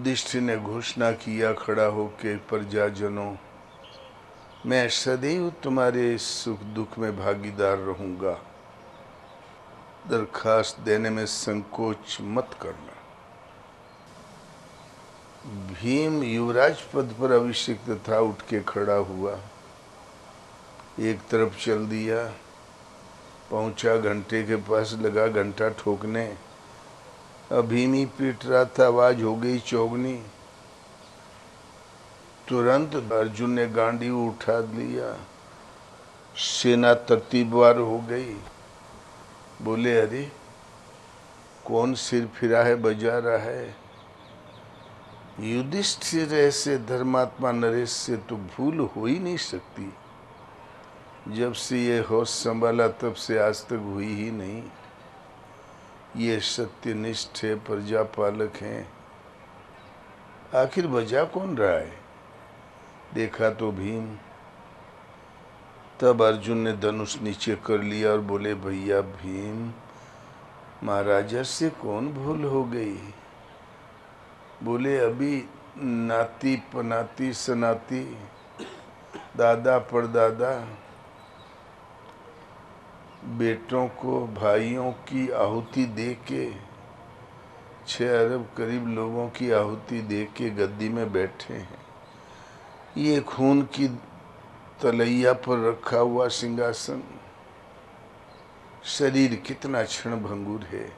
युधिष्ठिर ने घोषणा किया खड़ा होके, प्रजाजनों, मैं सदैव तुम्हारे सुख दुख में भागीदार रहूंगा। दरखास्त देने में संकोच मत करना। भीम युवराज पद पर अभिषिक्त था, उठ के खड़ा हुआ, एक तरफ चल दिया, पहुंचा घंटे के पास, लगा घंटा ठोकने। भीम ही पीट रहा था, आवाज हो गई चौगनी। तुरंत अर्जुन ने गांडी उठा लिया, सेना तरतीबवार हो गई। बोले, अरे कौन सिर फिरा है, बजा रहा है? युधिष्ठिर ऐसे धर्मात्मा नरेश से तो भूल हो ही नहीं सकती। जब से ये होश संभाला तब से आज तक हुई ही नहीं। ये सत्यनिष्ठ है, प्रजापालक हैं, आखिर बजा कौन रहा है? देखा तो भीम। तब अर्जुन ने धनुष नीचे कर लिया और बोले, भैया भीम, महाराजा से कौन भूल हो गई? बोले, अभी नाती पनाती सनाती, दादा परदादा, बेटों को भाइयों की आहुति दे के, 6 अरब करीब लोगों की आहुति दे के गद्दी में बैठे हैं। ये खून की तलैया पर रखा हुआ सिंहासन, शरीर कितना क्षण भंगुर है।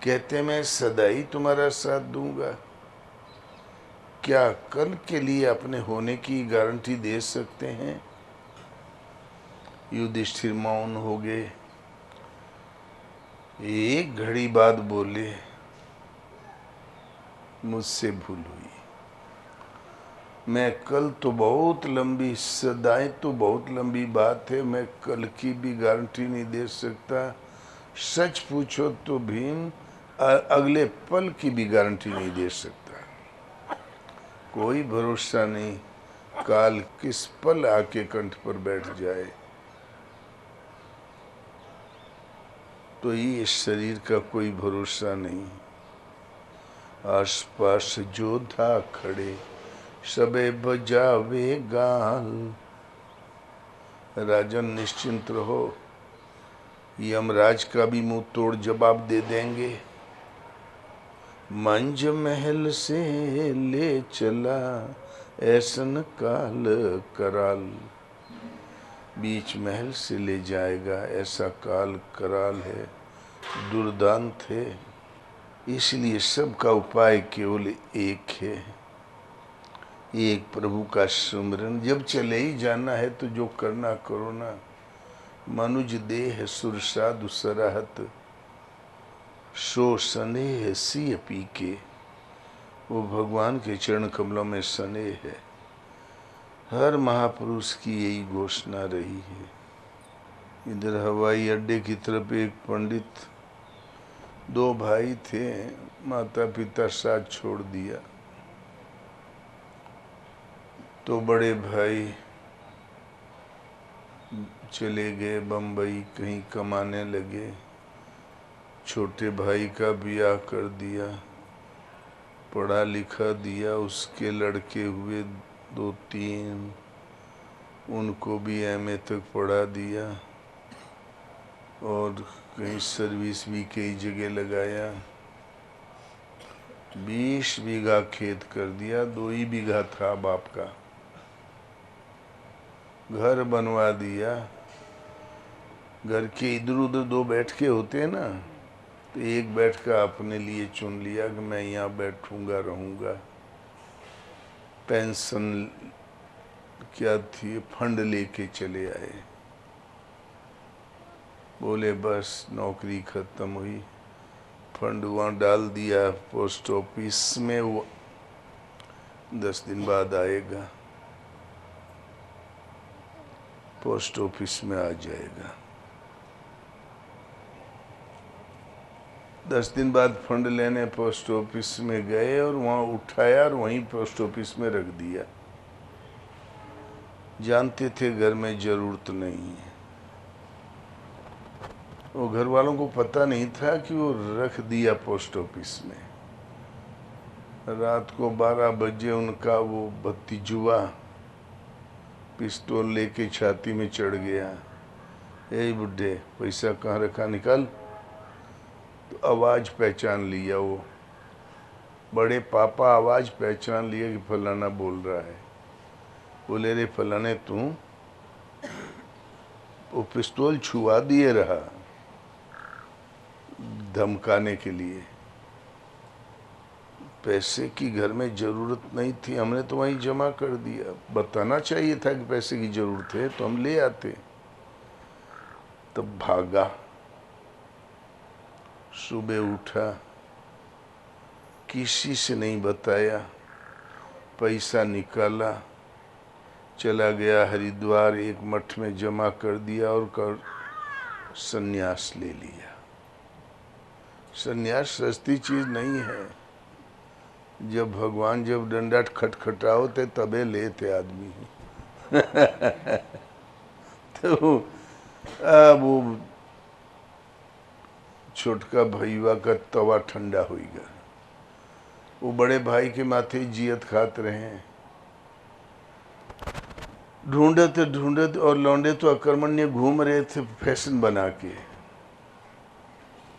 कहते मैं सदा ही तुम्हारा साथ दूंगा। क्या कल के लिए अपने होने की गारंटी दे सकते हैं? युधिष्ठिर मौन हो गए। एक घड़ी बाद बोले, मुझसे भूल हुई। मैं कल तो बहुत लंबी, सदाएं तो बहुत लंबी बात है, मैं कल की भी गारंटी नहीं दे सकता। सच पूछो तो भीम, अगले पल की भी गारंटी नहीं दे सकता। कोई भरोसा नहीं, काल किस पल आके कंठ पर बैठ जाए। तो ये शरीर का कोई भरोसा नहीं। आसपास जोधा खड़े, सबे बजावे गाल। राजन निश्चिंत रहो, यमराज का भी मुंह तोड़ जवाब दे देंगे। मंज महल से ले चला ऐसन काल कराल। बीच महल से ले जाएगा, ऐसा काल कराल है, दुर्दांत है। इसलिए सबका उपाय केवल एक है, एक प्रभु का सुमिरन। जब चले ही जाना है तो जो करना करो ना। मनुज देह सुरसाधु सराहत, सो स्नेह सिय पी के। वो भगवान के चरण कमलों में स्नेह है। हर महापुरुष की यही घोषणा रही है। इधर हवाई अड्डे की तरफ एक पंडित, 2 भाई थे, माता पिता साथ छोड़ दिया। तो बड़े भाई चले गए बम्बई, कहीं कमाने लगे। छोटे भाई का ब्याह कर दिया, पढ़ा लिखा दिया। उसके लड़के हुए 2-3, उनको भी एमए तक पढ़ा दिया और कहीं सर्विस भी कई जगह लगाया। 20 बीघा खेत कर दिया, 2 ही बीघा था बाप का। घर बनवा दिया। घर के इधर उधर 2 बैठके होते हैं ना, तो एक बैठका अपने लिए चुन लिया कि मैं यहाँ बैठूंगा रहूँगा। पेंशन क्या थी, फंड लेके चले आए। बोले बस नौकरी खत्म हुई, फंड वहाँ डाल दिया पोस्ट ऑफिस में, वो 10 दिन बाद आएगा, पोस्ट ऑफिस में आ जाएगा। 10 दिन बाद फंड लेने पोस्ट ऑफिस में गए और वहाँ उठाया और वहीं पोस्ट ऑफिस में रख दिया। जानते थे घर में जरूरत नहीं है। वो घर वालों को पता नहीं था कि वो रख दिया पोस्ट ऑफिस में। रात को 12 बजे उनका वो भतीजुआ पिस्तौल लेके छाती में चढ़ गया, ए बुढ़े पैसा कहाँ रखा, निकाल। तो आवाज़ पहचान लिया, वो बड़े पापा आवाज़ पहचान लिया कि फलाना बोल रहा है। बोले रे फलाने तू, वो पिस्तौल छुआ दिए रहा धमकाने के लिए। पैसे की घर में ज़रूरत नहीं थी, हमने तो वहीं जमा कर दिया। बताना चाहिए था कि पैसे की ज़रूरत है तो हम ले आते। तब भागा, सुबह उठा, किसी से नहीं बताया, पैसा निकाला, चला गया हरिद्वार, एक मठ में जमा कर दिया और कर संन्यास ले लिया। संन्यास सस्ती चीज़ नहीं है। जब भगवान जब डंडा खटखटाओ थे तबे लेते आदमी तो अब वो छोटका भैया का तवा ठंडा होगा। वो बड़े भाई के माथे जियत खात रहे हैं, ढूंढते और लौंडे तो अकर्मण्य घूम रहे थे फैशन बना के।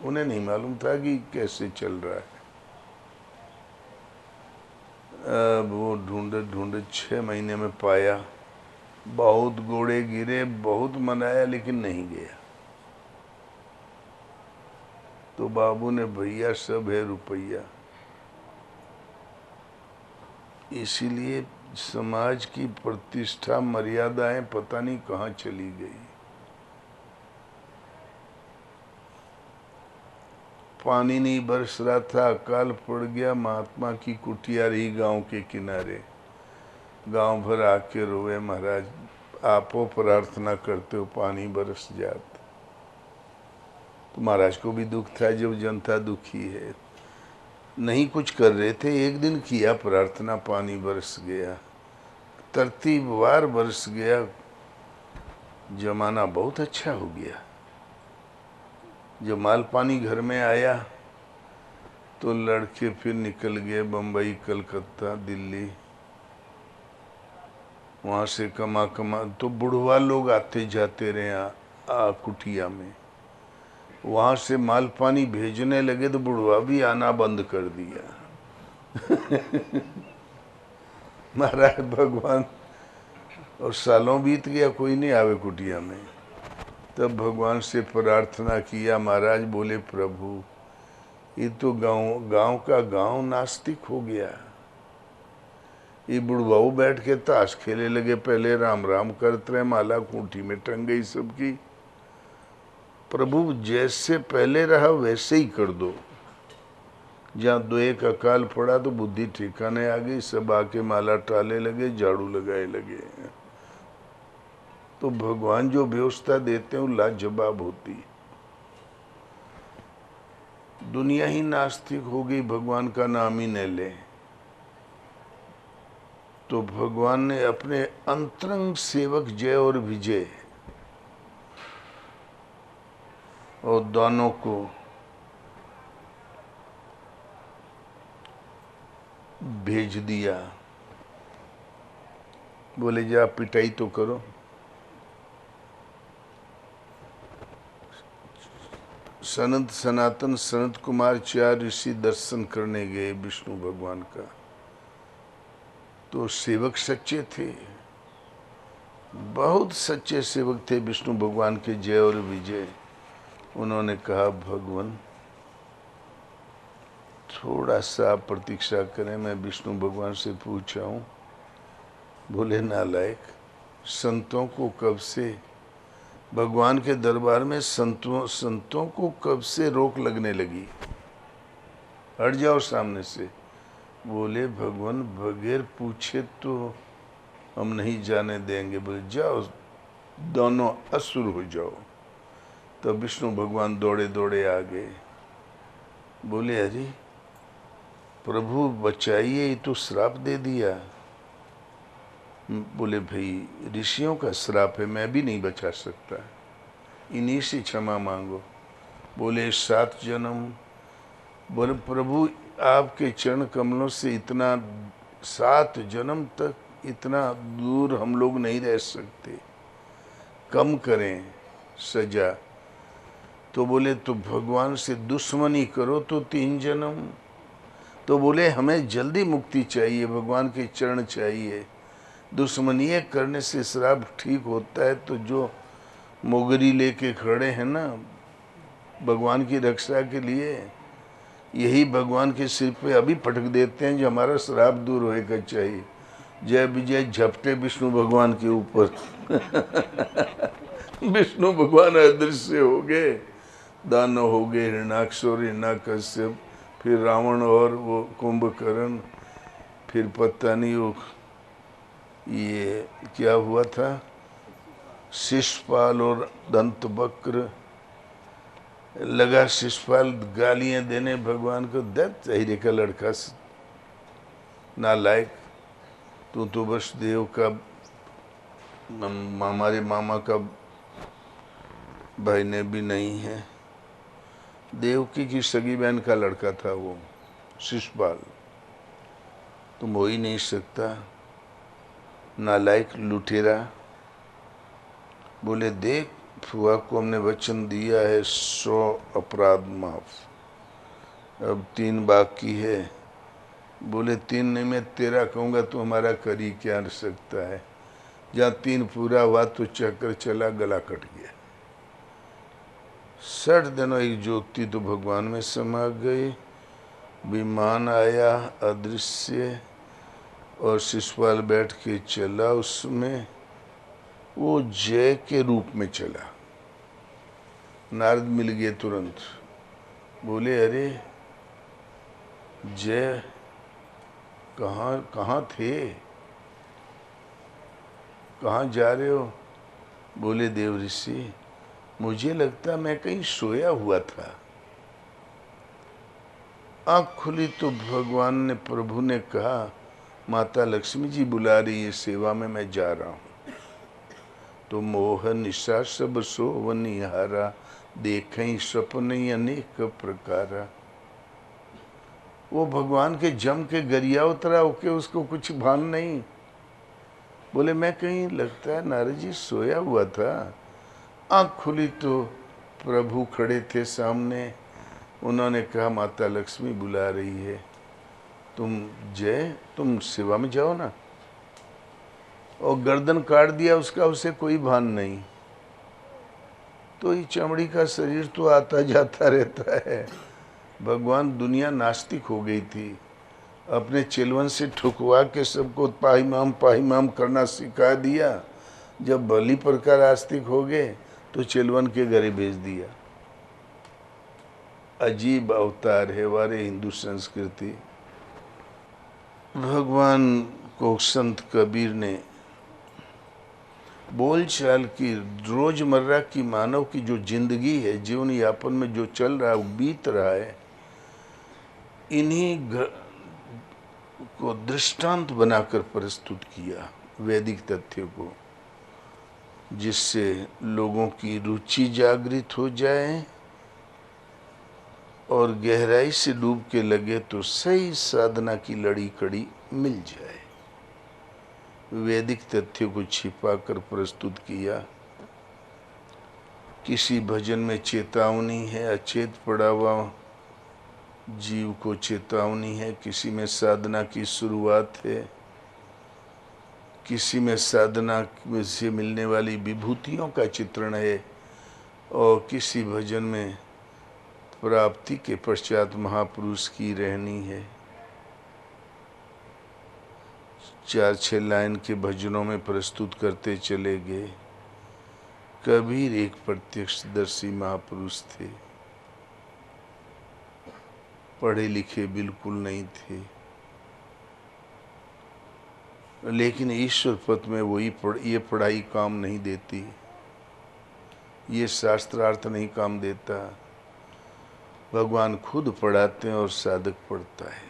उन्हें नहीं मालूम था कि कैसे चल रहा है। अब वो ढूंढे 6 महीने में पाया। बहुत घोड़े गिरे, बहुत मनाया, लेकिन नहीं गया। तो बाबू ने, भैया सब है रुपया। इसीलिए समाज की प्रतिष्ठा मर्यादाएं पता नहीं कहाँ चली गई। पानी नहीं बरस रहा था, अकाल पड़ गया, महात्मा की कुटिया रही गांव के किनारे। गांव भर आके रोए, महाराज आपो प्रार्थना करते हो पानी बरस जात। तो महाराज को भी दुख था, जब जनता दुखी है। नहीं कुछ कर रहे थे, एक दिन किया प्रार्थना, पानी बरस गया, तरतीबवार बरस गया। जमाना बहुत अच्छा हो गया। जब माल पानी घर में आया तो लड़के फिर निकल गए बम्बई, कलकत्ता, दिल्ली। वहाँ से कमा तो बुढ़वा लोग आते जाते रहे कुटिया में। वहाँ से माल पानी भेजने लगे तो बुढ़वा भी आना बंद कर दिया महाराज भगवान, और सालों बीत गया, कोई नहीं आवे कुटिया में। तब भगवान से प्रार्थना किया। महाराज बोले, प्रभु ये तो गांव का गांव नास्तिक हो गया। ये बुढ़वाऊ बैठ के ताश खेले लगे, पहले राम राम करते रहे, माला खूंटी में टंग गई सबकी। प्रभु जैसे पहले रहा वैसे ही कर दो। जहाँ 2-1 अकाल पड़ा तो बुद्धि ठिकाने आ गई, सब आके माला टाले लगे, झाड़ू लगाए लगे। तो भगवान जो व्यवस्था देते हैं वो लाजवाब होती। दुनिया ही नास्तिक हो गई, भगवान का नाम ही न ले। तो भगवान ने अपने अंतरंग सेवक जय और विजय और दोनों को भेज दिया। बोले जा पिटाई तो करो। सनातन सनत कुमार 4 ऋषि दर्शन करने गए विष्णु भगवान का। तो सेवक सच्चे थे, बहुत सच्चे सेवक थे विष्णु भगवान के जय और विजय। उन्होंने कहा, भगवान थोड़ा सा प्रतीक्षा करें, मैं विष्णु भगवान से पूछाऊं। बोले, नालायक, संतों को कब से भगवान के दरबार में संतों को कब से रोक लगने लगी, हट जाओ सामने से। बोले, भगवान बगैर पूछे तो हम नहीं जाने देंगे। बोले, जाओ दोनों असुर हो जाओ। तो विष्णु भगवान दौड़े दौड़े आ गए। बोले, अरे प्रभु बचाइए, ये तो श्राप दे दिया। बोले, भाई ऋषियों का श्राप है, मैं भी नहीं बचा सकता, इन्हीं से क्षमा मांगो। बोले, 7 जन्म। बोले, प्रभु आपके चरण कमलों से इतना 7 जन्म तक इतना दूर हम लोग नहीं रह सकते, कम करें सजा। तो बोले तो भगवान से दुश्मनी करो तो 3 जन्म। तो बोले हमें जल्दी मुक्ति चाहिए, भगवान के चरण चाहिए। दुश्मनी करने से श्राप ठीक होता है। तो जो मोगरी लेके खड़े हैं ना भगवान की रक्षा के लिए, यही भगवान के सिर पे अभी पटक देते हैं जो हमारा श्राप दूर होएगा चाहिए। जय विजय झपटे विष्णु भगवान के ऊपर। विष्णु भगवान अदृश्य हो गए, दानव हो गए, हिरणाक्षर हिरणाकश्यप, फिर रावण और वो कुंभकर्ण, फिर पता नहीं वो ये क्या हुआ था, शिशुपाल और दंतवक्र। लगा शिशुपाल गालियां देने भगवान को, दैत हिरे का लड़का नालायक, तू तो बस देव का हमारे मामा का भाई ने भी नहीं है। देवकी की सगी बहन का लड़का था वो शिशुपाल, तुम हो ही नहीं सकता, नालायक लुटेरा। बोले देख फुआ को हमने वचन दिया है 100 अपराध माफ, अब 3 बाकी है। बोले 3 नहीं, मैं 13 कहूँगा तो हमारा कर ही क्या सकता है। जहाँ 3 पूरा हुआ तो चक्कर चला, गला कट गया। 60 दिनों एक ज्योति तो भगवान में समा गई। विमान आया अदृश्य और शिशुपाल बैठ के चला उसमें, वो जय के रूप में चला। नारद मिल गए तुरंत, बोले अरे जय कहाँ थे, कहाँ जा रहे हो। बोले देव ऋषि मुझे लगता मैं कहीं सोया हुआ था। आँख खुली तो भगवान ने, प्रभु ने कहा माता लक्ष्मी जी बुला रही है, सेवा में मैं जा रहा हूँ। तो मोह निशा सब सोवनिहारा, देखें सपने अनेक प्रकारा। वो भगवान के जम के गरिया उतरा होके, उसको कुछ भान नहीं। बोले मैं कहीं लगता है नारद जी सोया हुआ था। आँख खुली तो प्रभु खड़े थे सामने। उन्होंने कहा माता लक्ष्मी बुला रही है, तुम सेवा में जाओ ना। और गर्दन काट दिया उसका, उसे कोई भान नहीं। तो ये चमड़ी का शरीर तो आता जाता रहता है। भगवान, दुनिया नास्तिक हो गई थी, अपने चिलवन से ठुकवा के सबको पाहिमाम करना सिखा दिया। जब बलि प्रकार आस्तिक हो गए तो चिलवन के घरे भेज दिया। अजीब अवतार है हमारे हिंदू संस्कृति। भगवान को संत कबीर ने बोलचाल की, रोजमर्रा की मानव की जो जिंदगी है, जीवन यापन में जो चल रहा है, वो बीत रहा है, इन्हीं को दृष्टांत बनाकर प्रस्तुत किया वैदिक तथ्य को, जिससे लोगों की रुचि जागृत हो जाए और गहराई से डूब के लगे तो सही साधना की लड़ी कड़ी मिल जाए। वैदिक तथ्यों को छिपाकर प्रस्तुत किया। किसी भजन में चेतावनी है, अचेत पड़ा हुआ जीव को चेतावनी है। किसी में साधना की शुरुआत है, किसी में साधना से मिलने वाली विभूतियों का चित्रण है, और किसी भजन में प्राप्ति के पश्चात महापुरुष की रहनी है। 4-6 लाइन के भजनों में प्रस्तुत करते चले गए। कबीर एक प्रत्यक्षदर्शी महापुरुष थे, पढ़े लिखे बिल्कुल नहीं थे, लेकिन ईश्वर पथ में ये पढ़ाई काम नहीं देती, ये शास्त्रार्थ नहीं काम देता। भगवान खुद पढ़ाते हैं और साधक पढ़ता है।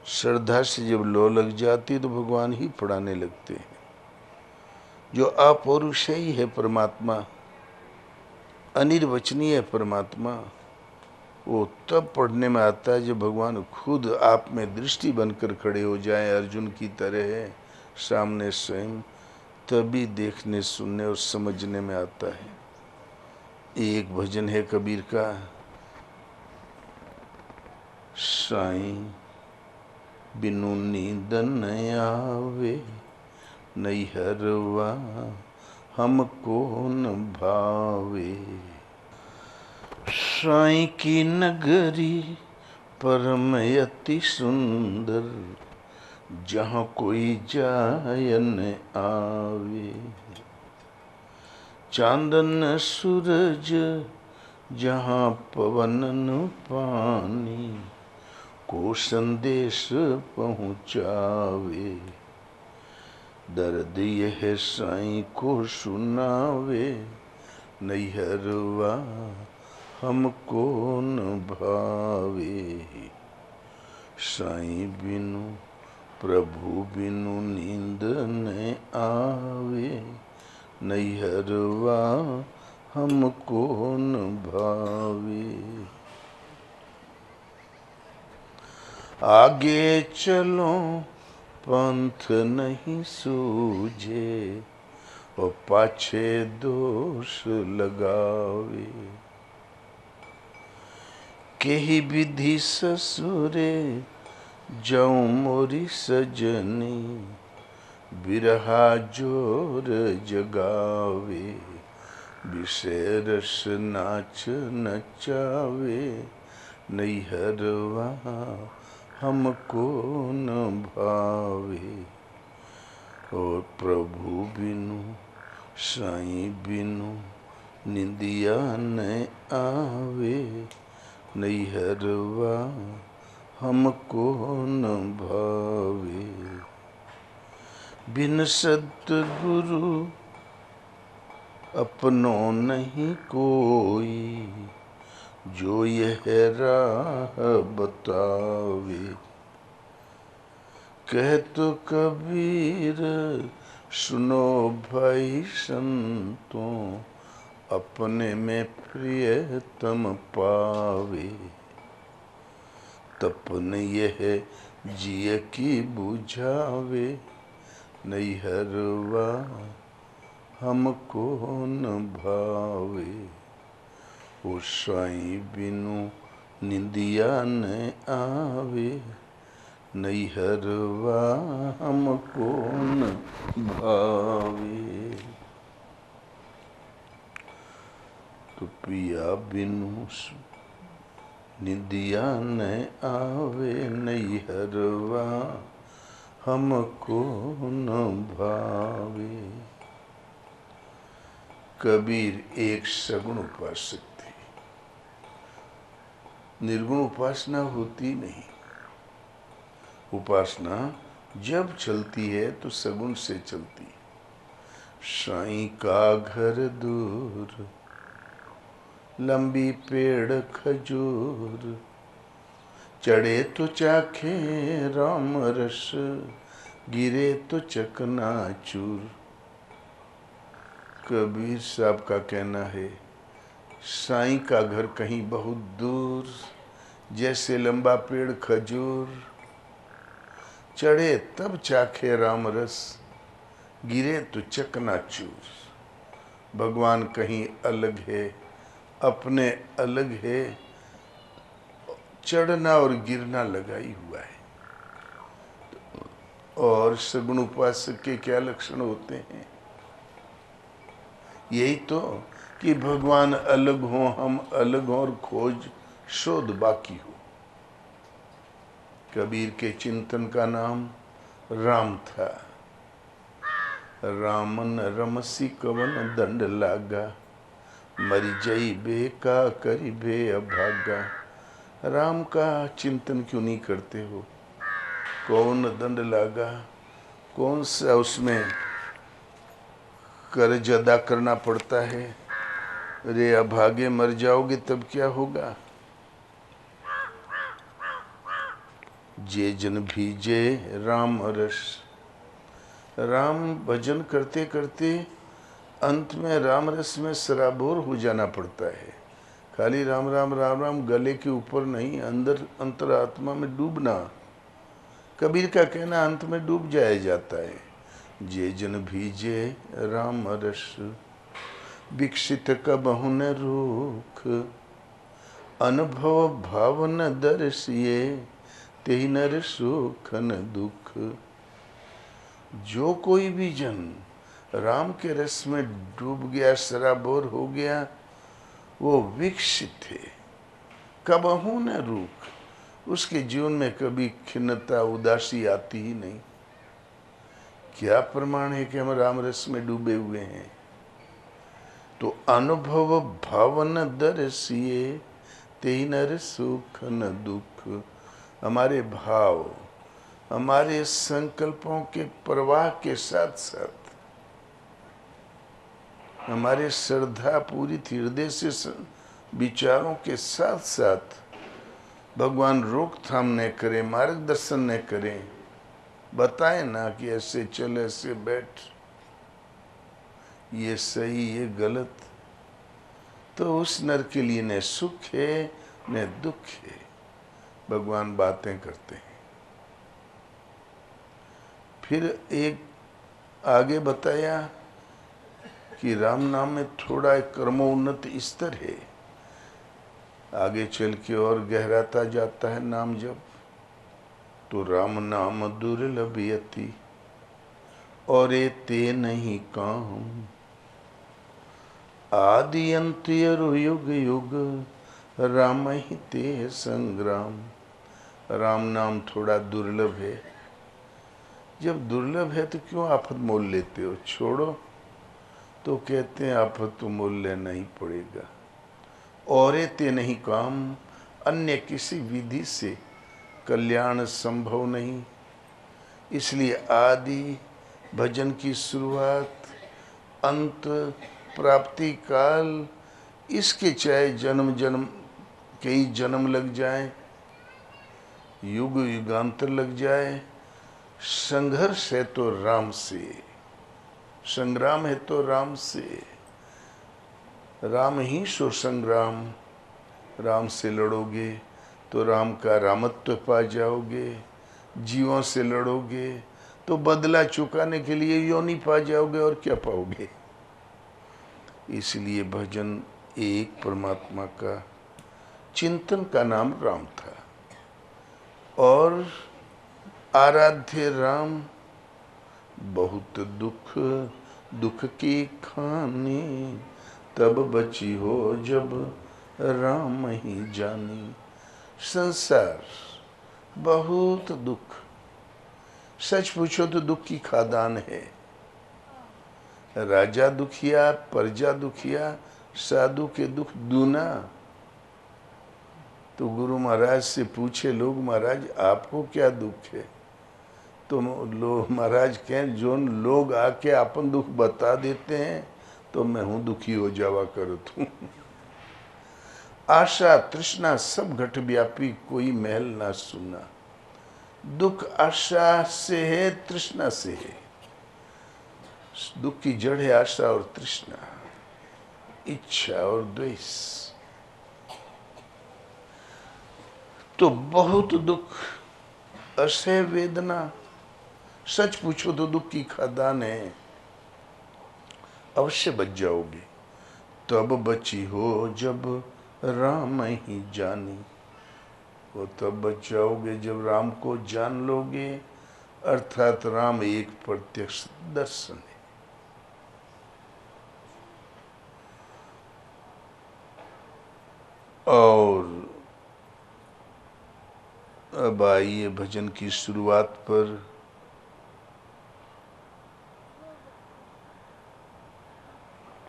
श्रद्धा से जब लो लग जाती तो भगवान ही पढ़ाने लगते हैं। जो अपौरुषेय है परमात्मा, अनिर्वचनीय परमात्मा, वो तब पढ़ने में आता है जब भगवान खुद आप में दृष्टि बनकर खड़े हो जाएं, अर्जुन की तरह है सामने स्वयं, तभी देखने सुनने और समझने में आता है। एक भजन है कबीर का, साईं बिनु नींद न आवे, नैहरवा हमको न भावे। साईं की नगरी परम अति सुंदर, जहाँ कोई जाय न आवे। चांदन सूरज जहाँ पवन पानी, को संदेश पहुँचावे। दर्द यह साईं को सुनावे, नैहरवा हमको न भावे। साईं बिनु प्रभु बिनु नींद न आवे, नैहरवा हमको न भावे। आगे चलो पंथ नहीं सूझे, और पाछे दोष लगावे। केही विधि ससुरे जाऊं मोरी सजनी, बिरहा जोर जगावे। विषय रस नाच नचावे, नैहरवा हमको न भावे। और प्रभु बिनु साईं बिनु निंदिया न आवे, नैहरवा हमको न भावे। बिन सतगुरु अपनों नहीं कोई, जो यह राह बतावे। कह तो कबीर सुनो भाई संतों, अपने में प्रियतम पावे। तपन यह जिय की बुझावे, नैहरवा हमको न भावे। ओ साईं बिनु निंदिया न आवे, नैहरवा हमको न भावे। तो पिया बिनु निंदिया न आवे, नैहरवा हमको न भावे। कबीर एक सगुण उपासक थे, निर्गुण उपासना होती नहीं। उपासना जब चलती है तो सगुण से चलती है। साईं का घर दूर, लंबी पेड़ खजूर, चढ़े तो चाखे राम रस, गिरे तो चकनाचूर। कबीर साहब का कहना है, साईं का घर कहीं बहुत दूर, जैसे लंबा पेड़ खजूर, चढ़े तब चाखे राम रस, गिरे तो चकनाचूर। भगवान कहीं अलग है, अपने अलग है, चढ़ना और गिरना लगा ही हुआ है। और सगुण उपासक के क्या लक्षण होते हैं? यही तो कि भगवान अलग हो, हम अलग हो, और खोज शोध बाकी हो। कबीर के चिंतन का नाम राम था। रामन रमसी कवन दंड लागा, मरी जई बेका करी बे अभागा। राम का चिंतन क्यों नहीं करते हो? कौन दंड लागा, कौन सा उसमें कर्ज अदा करना पड़ता है? रे अभागे मर जाओगे तब क्या होगा? जे जन भीजे राम रस। राम भजन करते करते अंत में राम रस में सराबोर हो जाना पड़ता है। खाली राम राम राम राम गले के ऊपर नहीं, अंदर अंतरात्मा में डूबना। कबीर का कहना अंत में डूब जाया जाता है। जे जन भीजे राम रस, विकसित कबहु न रूख। अनुभव भाव न दर्शिए, तेहि नर सुख न दुख। जो कोई भी जन राम के रस में डूब गया, सराबोर हो गया, वो विकसित है, कबहु न रूख। उसके जीवन में कभी खिन्नता उदासी आती ही नहीं। क्या प्रमाण है कि हम राम रस में डूबे हुए हैं? तो अनुभव भावन दर्शिए, तेहि नर सुख न दुख। हमारे भाव, हमारे संकल्पों के प्रवाह के साथ साथ हमारे श्रद्धा पूरी हृदय से विचारों के साथ साथ भगवान रोकथाम न करें, मार्गदर्शन न करें, बताएं ना कि ऐसे चल, ऐसे बैठ, ये सही, ये गलत, तो उस नर के लिए न सुख है न दुख है। भगवान बातें करते हैं। फिर एक आगे बताया कि राम नाम में थोड़ा एक कर्मोन्नत स्तर है। आगे चल के और गहराता जाता है नाम जब, तो राम नाम दुर्लभ यति, और ये ते नहीं काम। आदि अंत युग युग, राम ही ते संग्राम। राम नाम थोड़ा दुर्लभ है। जब दुर्लभ है तो क्यों आफत मोल लेते हो? छोड़ो। तो कहते हैं आफत तो मोल लेना ही पड़ेगा। और ते नहीं काम, अन्य किसी विधि से कल्याण संभव नहीं। इसलिए आदि, भजन की शुरुआत, अंत, प्राप्ति काल, इसके चाहे जन्म जन्म, कई जन्म लग जाए, युग युगांतर लग जाए, संघर्ष है तो राम से, संग्राम है तो राम से। राम ही सो संग्राम। राम से लड़ोगे तो राम का रामत्व पा जाओगे। जीवों से लड़ोगे तो बदला चुकाने के लिए योनि पा जाओगे, और क्या पाओगे? इसलिए भजन एक परमात्मा का चिंतन का नाम राम था। और आराध्य राम, बहुत दुख दुख की खानी, तब बची हो जब राम ही जानी। संसार बहुत दुख, सच पूछो तो दुख की खादान है। राजा दुखिया, प्रजा दुखिया, साधु के दुख दूना। तो गुरु महाराज से पूछे लोग, महाराज आपको क्या दुख है? तो लोग महाराज कहें, जो लोग आके अपन दुख बता देते हैं तो मैं हूं दुखी हो जावा करो तू। आशा तृष्णा सब घट व्यापी, कोई महल ना सुना। दुख आशा से है, तृष्णा से है। दुख की जड़ है आशा और तृष्णा, इच्छा और द्वेष। तो बहुत दुख, असह्य वेदना, सच पूछो तो दुख की खादान है। अवश्य बच जाओगे। तब बची हो जब राम ही जानी। वो तब बच जाओगे जब राम को जान लोगे, अर्थात राम एक प्रत्यक्ष दर्शन है। और अब आइए भजन की शुरुआत पर।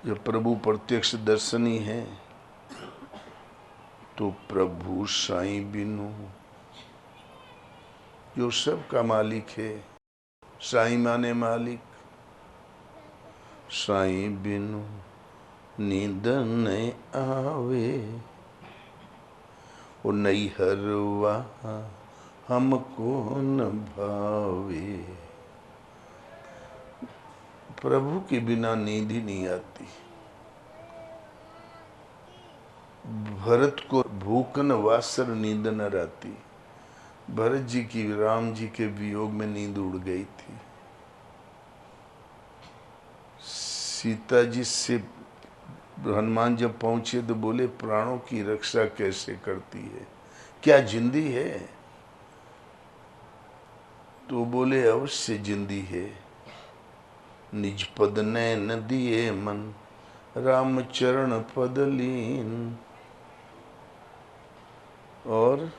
जब प्रभु प्रत्यक्ष दर्शनी है तो प्रभु साईं बिनु, जो सबका मालिक है, साईं माने मालिक। साईं बिनु नींद न आवे, वो नैहरवा हमको न भावे। प्रभु के बिना नींद ही नहीं आती। भरत को भूख न वासर नींद न राती। भरत जी की राम जी के वियोग में नींद उड़ गई थी। सीता जी से हनुमान जब पहुंचे तो बोले प्राणों की रक्षा कैसे करती है, क्या जिंदी है? तो बोले अवश्य जिंदी है। निज पद ने न दिए मन, राम चरण पद लीन। और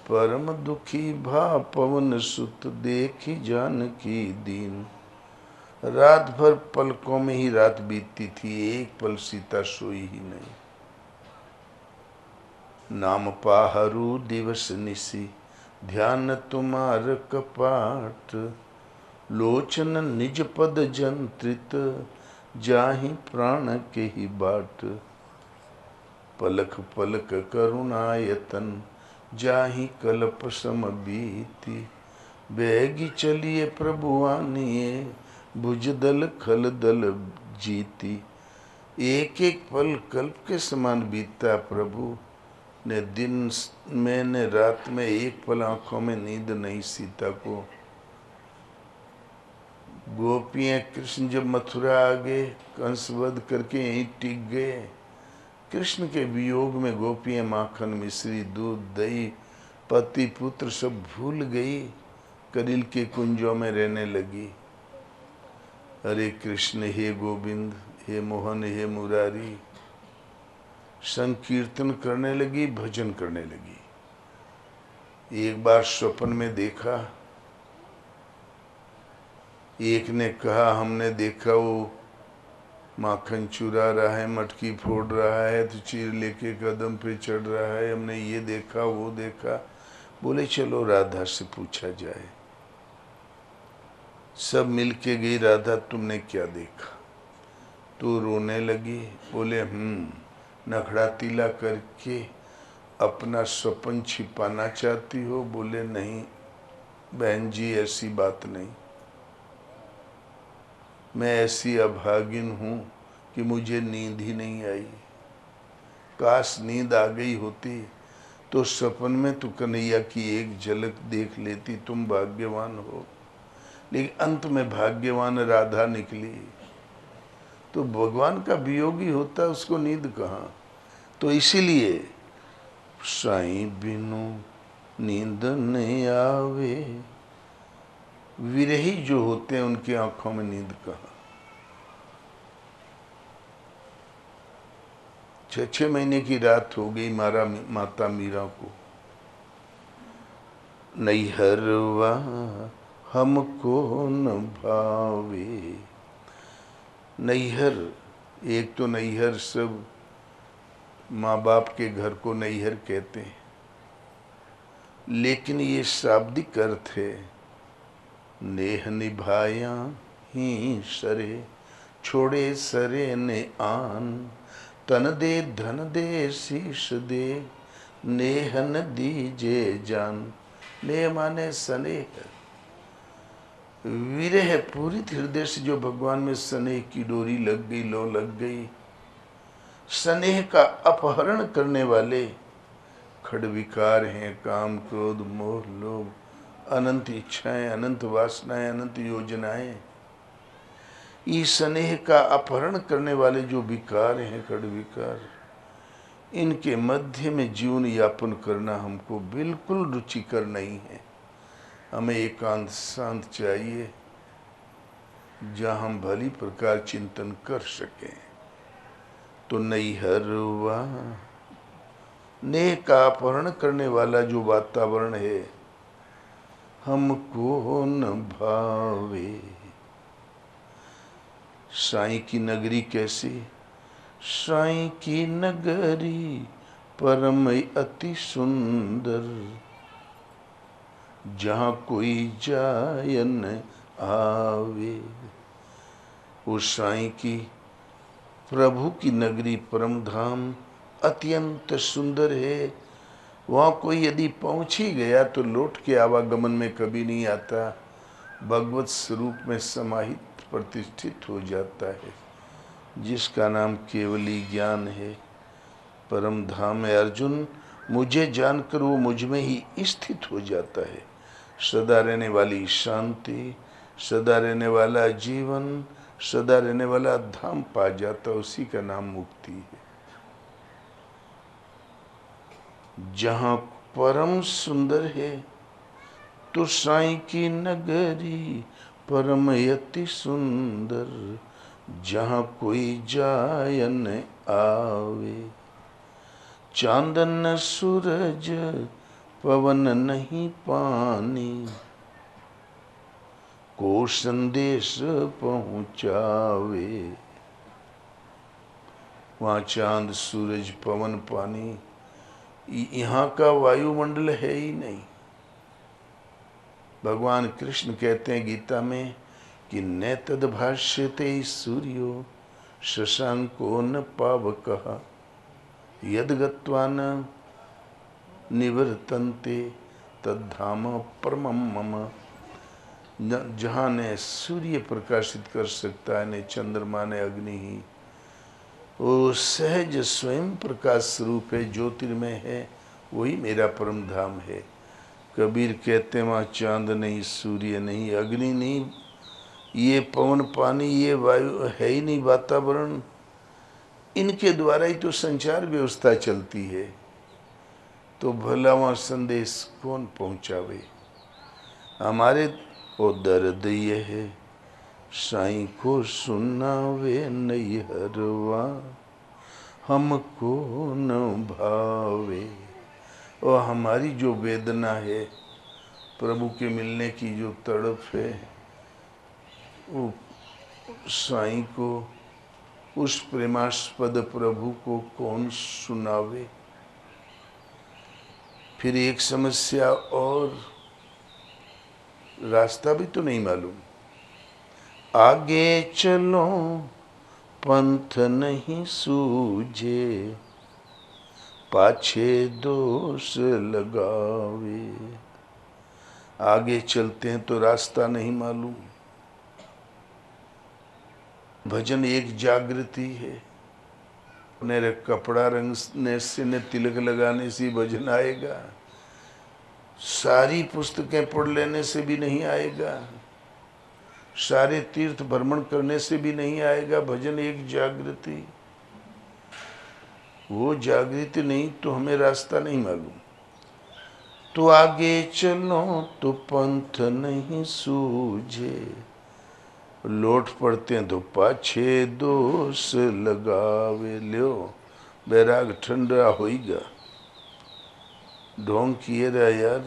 परम दुखी भा पवन सुत, देखी जानकी दीन। रात भर पलकों में ही रात बीतती थी, एक पल सीता सोई ही नहीं। नाम पाहरू दिवस निसी, ध्यान तुम्हार कपाट। लोचन निज पद जंत्रित, जाहि प्राण के ही बाट। पलक पलक करुणायतन, जाहि कल्प सम बीती। बेगी चलिए प्रभु आनिए, भुजदल खल दल जीती। एक एक पल कल्प के समान बीतता प्रभु ने। दिन में ने रात में एक पल आंखों में नींद नहीं सीता को। गोपियां कृष्ण जब मथुरा आ गए, कंस वध करके यहीं टिक गए। कृष्ण के वियोग में गोपियां माखन मिश्री दूध दही पति पुत्र सब भूल गई, कलिल के कुंजों में रहने लगी। हरे कृष्ण हे गोविंद, हे मोहन, हे मुरारी, संकीर्तन करने लगी, भजन करने लगी। एक बार स्वप्न में देखा, एक ने कहा हमने देखा वो माखन चुरा रहा है, मटकी फोड़ रहा है, तो चीर लेके कदम पे चढ़ रहा है, हमने ये देखा वो देखा। बोले चलो राधा से पूछा जाए। सब मिलके गई, राधा तुमने क्या देखा? तो रोने लगी। बोले नखड़ा तीला करके अपना स्वप्न छिपाना चाहती हो? बोले नहीं बहन जी, ऐसी बात नहीं। मैं ऐसी अभागिन हूँ कि मुझे नींद ही नहीं आई। काश नींद आ गई होती तो सपन में तो कन्हैया की एक झलक देख लेती, तुम भाग्यवान हो। लेकिन अंत में भाग्यवान राधा निकली। तो भगवान का वियोगी होता, उसको नींद कहाँ? तो इसीलिए साईं बिनु नींद नहीं आवे, विरही जो होते हैं उनकी आंखों में नींद कहाँ? 6 महीने की रात हो गई माता मीरा को। नैहरवा हमको न भावे। नैहर, एक तो नैहर सब माँ बाप के घर को नैहर कहते हैं, लेकिन ये शाब्दिक अर्थ है नेह निभाया ही सरे, छोड़े सरे ने आन। तन दे धन दे शीश दे, नेहन दीजे जान। नेह माने स्नेह, विरह पूरी हृदय से जो भगवान में स्नेह की डोरी लग गई, लो लग गई। स्नेह का अपहरण करने वाले खड़विकार हैं, काम क्रोध मोह लोभ, अनंत इच्छाएं, अनंत वासनाएं, अनंत योजनाएं। इस स्नेह का अपहरण करने वाले जो विकार हैं, खड़विकार, इनके मध्य में जीवन यापन करना हमको बिल्कुल रुचिकर नहीं है। हमें एकांत शांत चाहिए, जहाँ हम भली प्रकार चिंतन कर सकें। तो नैहरवा, नेह का अपहरण करने वाला जो वातावरण है, हमको न भावे। साईं की नगरी कैसी? साईं की नगरी परम अति सुंदर, जहाँ कोई जाय न आवे। उस साईं की, प्रभु की नगरी परम धाम अत्यंत सुंदर है। वहाँ कोई यदि पहुँच ही गया तो लौट के आवागमन में कभी नहीं आता, भगवत स्वरूप में समाहित प्रतिष्ठित हो जाता है, जिसका नाम केवली ज्ञान है। परम धाम है अर्जुन, मुझे जानकर वो मुझ में ही स्थित हो जाता है। सदा रहने वाली शांति, सदा रहने वाला जीवन, सदा रहने वाला धाम पा जाता, उसी का नाम मुक्ति है। जहाँ परम सुंदर है तो साईं की नगरी परम यति सुंदर, जहाँ कोई जाय न आवे। चांदन सूरज पवन नहीं पानी, को संदेश पहुँचावे। वहाँ चांद सूरज पवन पानी, यहाँ का वायुमंडल है ही नहीं। भगवान कृष्ण कहते हैं गीता में कि न तद भाष्यते सूर्यो शशांको न पावकः, यद गत्वा न निवर्तन्ते तद्धाम परमं मम। जहाँ ने सूर्य प्रकाशित कर सकता है, न चंद्रमा ने अग्नि ही, वो सहज स्वयं प्रकाश स्वरूप है, ज्योतिर्मय है, वही मेरा परम धाम है। कबीर कहते हैं वहाँ चांद नहीं, सूर्य नहीं, अग्नि नहीं, ये पवन पानी, ये वायु है ही नहीं, वातावरण, इनके द्वारा ही तो संचार व्यवस्था चलती है। तो भला वहाँ संदेश कौन पहुँचावे। हमारे वो दर्द ये है, साईं को सुनावे नैहरवा, हमको न भावे। और हमारी जो वेदना है, प्रभु के मिलने की जो तड़प है, वो साईं को, उस प्रेमास्पद प्रभु को कौन सुनावे। फिर एक समस्या और, रास्ता भी तो नहीं मालूम। आगे चलो पंथ नहीं सूझे, पाछे दोष लगावे। आगे चलते हैं तो रास्ता नहीं मालूम। भजन एक जागृति है। मेरे कपड़ा रंगने से न तिलक लगाने से भजन आएगा, सारी पुस्तकें पढ़ लेने से भी नहीं आएगा, सारे तीर्थ भ्रमण करने से भी नहीं आएगा। भजन एक जागृति, वो जागृति नहीं तो हमें रास्ता नहीं मालूम। तो आगे चलो तो पंथ नहीं सूझे, लौट पड़ते हैं तो पाछे दोष लगावे। ल्यो बैराग ठंडा होइगा, ढोंग किए रहा यार,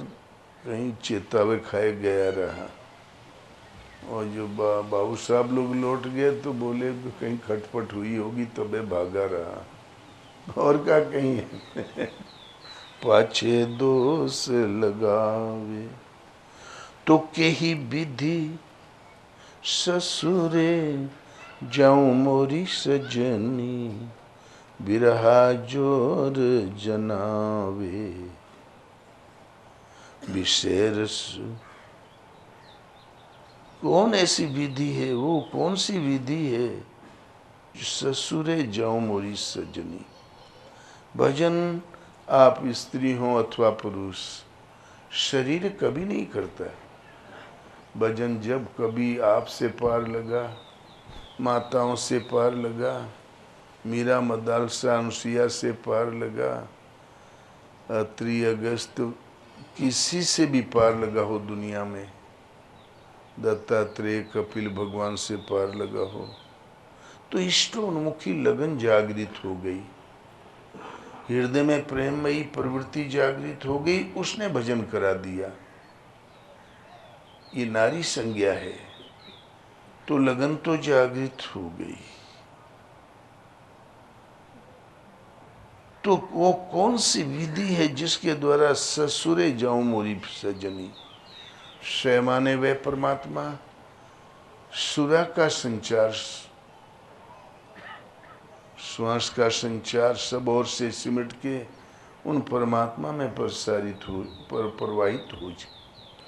कहीं चेतावे खाए गया रहा। और जो बाबू साहब लोग लौट गए तो बोले कहीं खटपट हुई होगी तबे भागा रहा, और क्या कहीं है। पाछे दोष लगावे तो के ही विधि, ससुरे जाऊं मोरी सजनी, बिरहा जोर जनावे। विशेष कौन ऐसी विधि है, वो कौन सी विधि है, ससुरे जाऊं मोरी सजनी। भजन आप स्त्री हो अथवा पुरुष, शरीर कभी नहीं करता। भजन जब कभी आपसे पार लगा, माताओं से पार लगा, मीरा मदालसा अनुसुईया से पार लगा, अत्रि अगस्त किसी से भी पार लगा हो दुनिया में, दत्तात्रेय कपिल भगवान से पार लगा हो, तो इष्टोन्मुखी लगन जागृत हो गई, हृदय में प्रेममयी प्रवृत्ति जागृत हो गई, उसने भजन करा दिया। ये नारी संज्ञा है, तो लगन तो जागृत हो गई। तो वो कौन सी विधि है जिसके द्वारा ससुरे जाऊं मोरी सजनी। शैमाने वे परमात्मा, सुरा का संचार, श्वास का संचार सब ओर से सिमट के उन परमात्मा में प्रसारित हो, प्रवाहित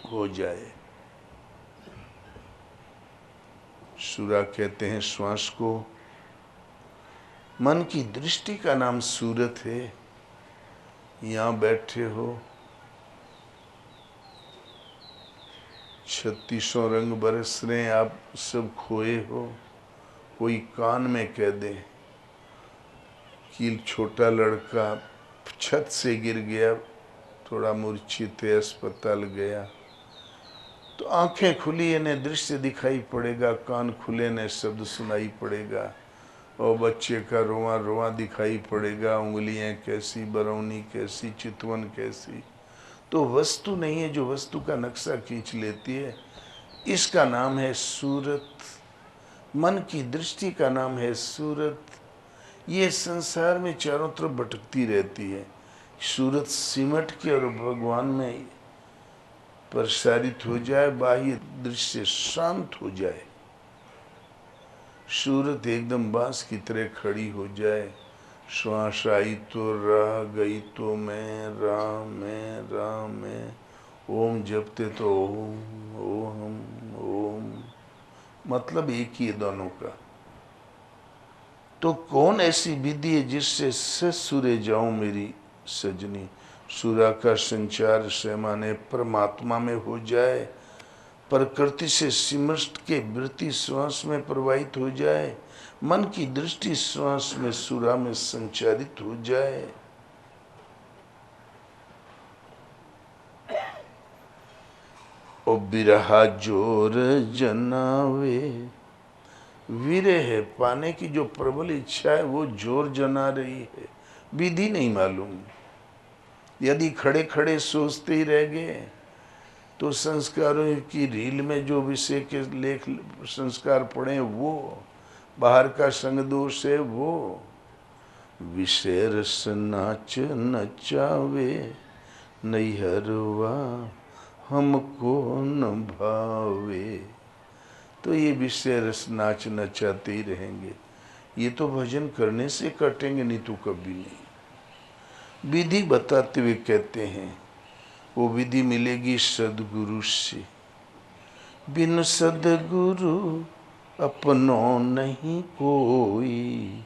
हो जाए। सुरा कहते हैं श्वास को, मन की दृष्टि का नाम सूरत है। यहाँ बैठे हो, 3600 रंग बरस रहे हैं, आप सब खोए हो। कोई कान में कह दे कि छोटा लड़का छत से गिर गया, थोड़ा मूर्छित है, अस्पताल गया, तो आंखें खुली ने दृश्य दिखाई पड़ेगा, कान खुले ने शब्द सुनाई पड़ेगा, और बच्चे का रोआ रोआ दिखाई पड़ेगा, उंगलियां कैसी, बरौनी कैसी, चितवन कैसी। तो वस्तु नहीं है जो वस्तु का नक्शा खींच लेती है, इसका नाम है सूरत। मन की दृष्टि का नाम है सूरत। ये संसार में चारों तरफ भटकती रहती है। सूरत सिमट के और भगवान में प्रसारित हो जाए, बाह्य दृश्य शांत हो जाए, सूरत एकदम बांस की तरह खड़ी हो जाए। श्वास आई तो राह, गई तो मैं, राम में राम में, ओम जपते तो ओम ओम ओम, मतलब एक ही है दोनों का। तो कौन ऐसी विधि है जिससे ससुरे जाऊं मेरी सजनी। सुरा का संचार से माने परमात्मा में हो जाए, प्रकृति से सिमट के वृत्ति श्वास में प्रवाहित हो जाए, मन की दृष्टि श्वास में सुरा में संचारित हो जाए। ओ बिरहा जोर जनावे, विरह पाने की जो प्रबल इच्छा है वो जोर जना रही है, विधि नहीं मालूम। यदि खड़े खड़े सोचते ही रह गए तो संस्कारों की रील में जो विषय के लेख संस्कार पड़े वो, बाहर का संग दोष है वो। विषय रस नाच नचावे, नैहरवा हमको न भावे। तो ये विषय रस नाच नचाते ही रहेंगे, ये तो भजन करने से कटेंगे, नहीं तो कभी नहीं। विधि बताते हुए कहते हैं वो विधि मिलेगी सदगुरु से। बिन सदगुरु अपनो नहीं कोई,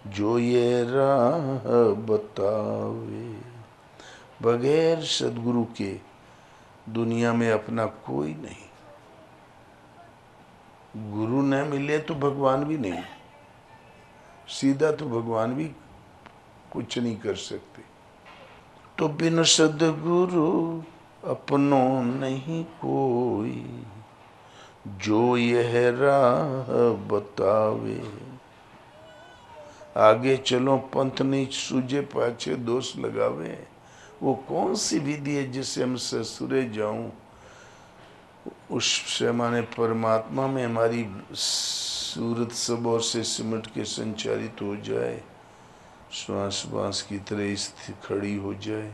जो ये राह बतावे। बगैर सदगुरु के दुनिया में अपना कोई नहीं। गुरु न मिले तो भगवान भी नहीं, सीधा तो भगवान भी कुछ नहीं कर सकते। तो बिन सदगुरु अपनो नहीं कोई, जो यह राह बतावे। आगे चलो पंथ नहीं सूझे, पाछे दोष लगावे। वो कौन सी विधि है जिससे हम ससुरे जाऊं, उससे माने परमात्मा में हमारी सूरत सब और से सिमट के संचारित हो जाए, श्वास बांस की तरह स्थिर खड़ी हो जाए,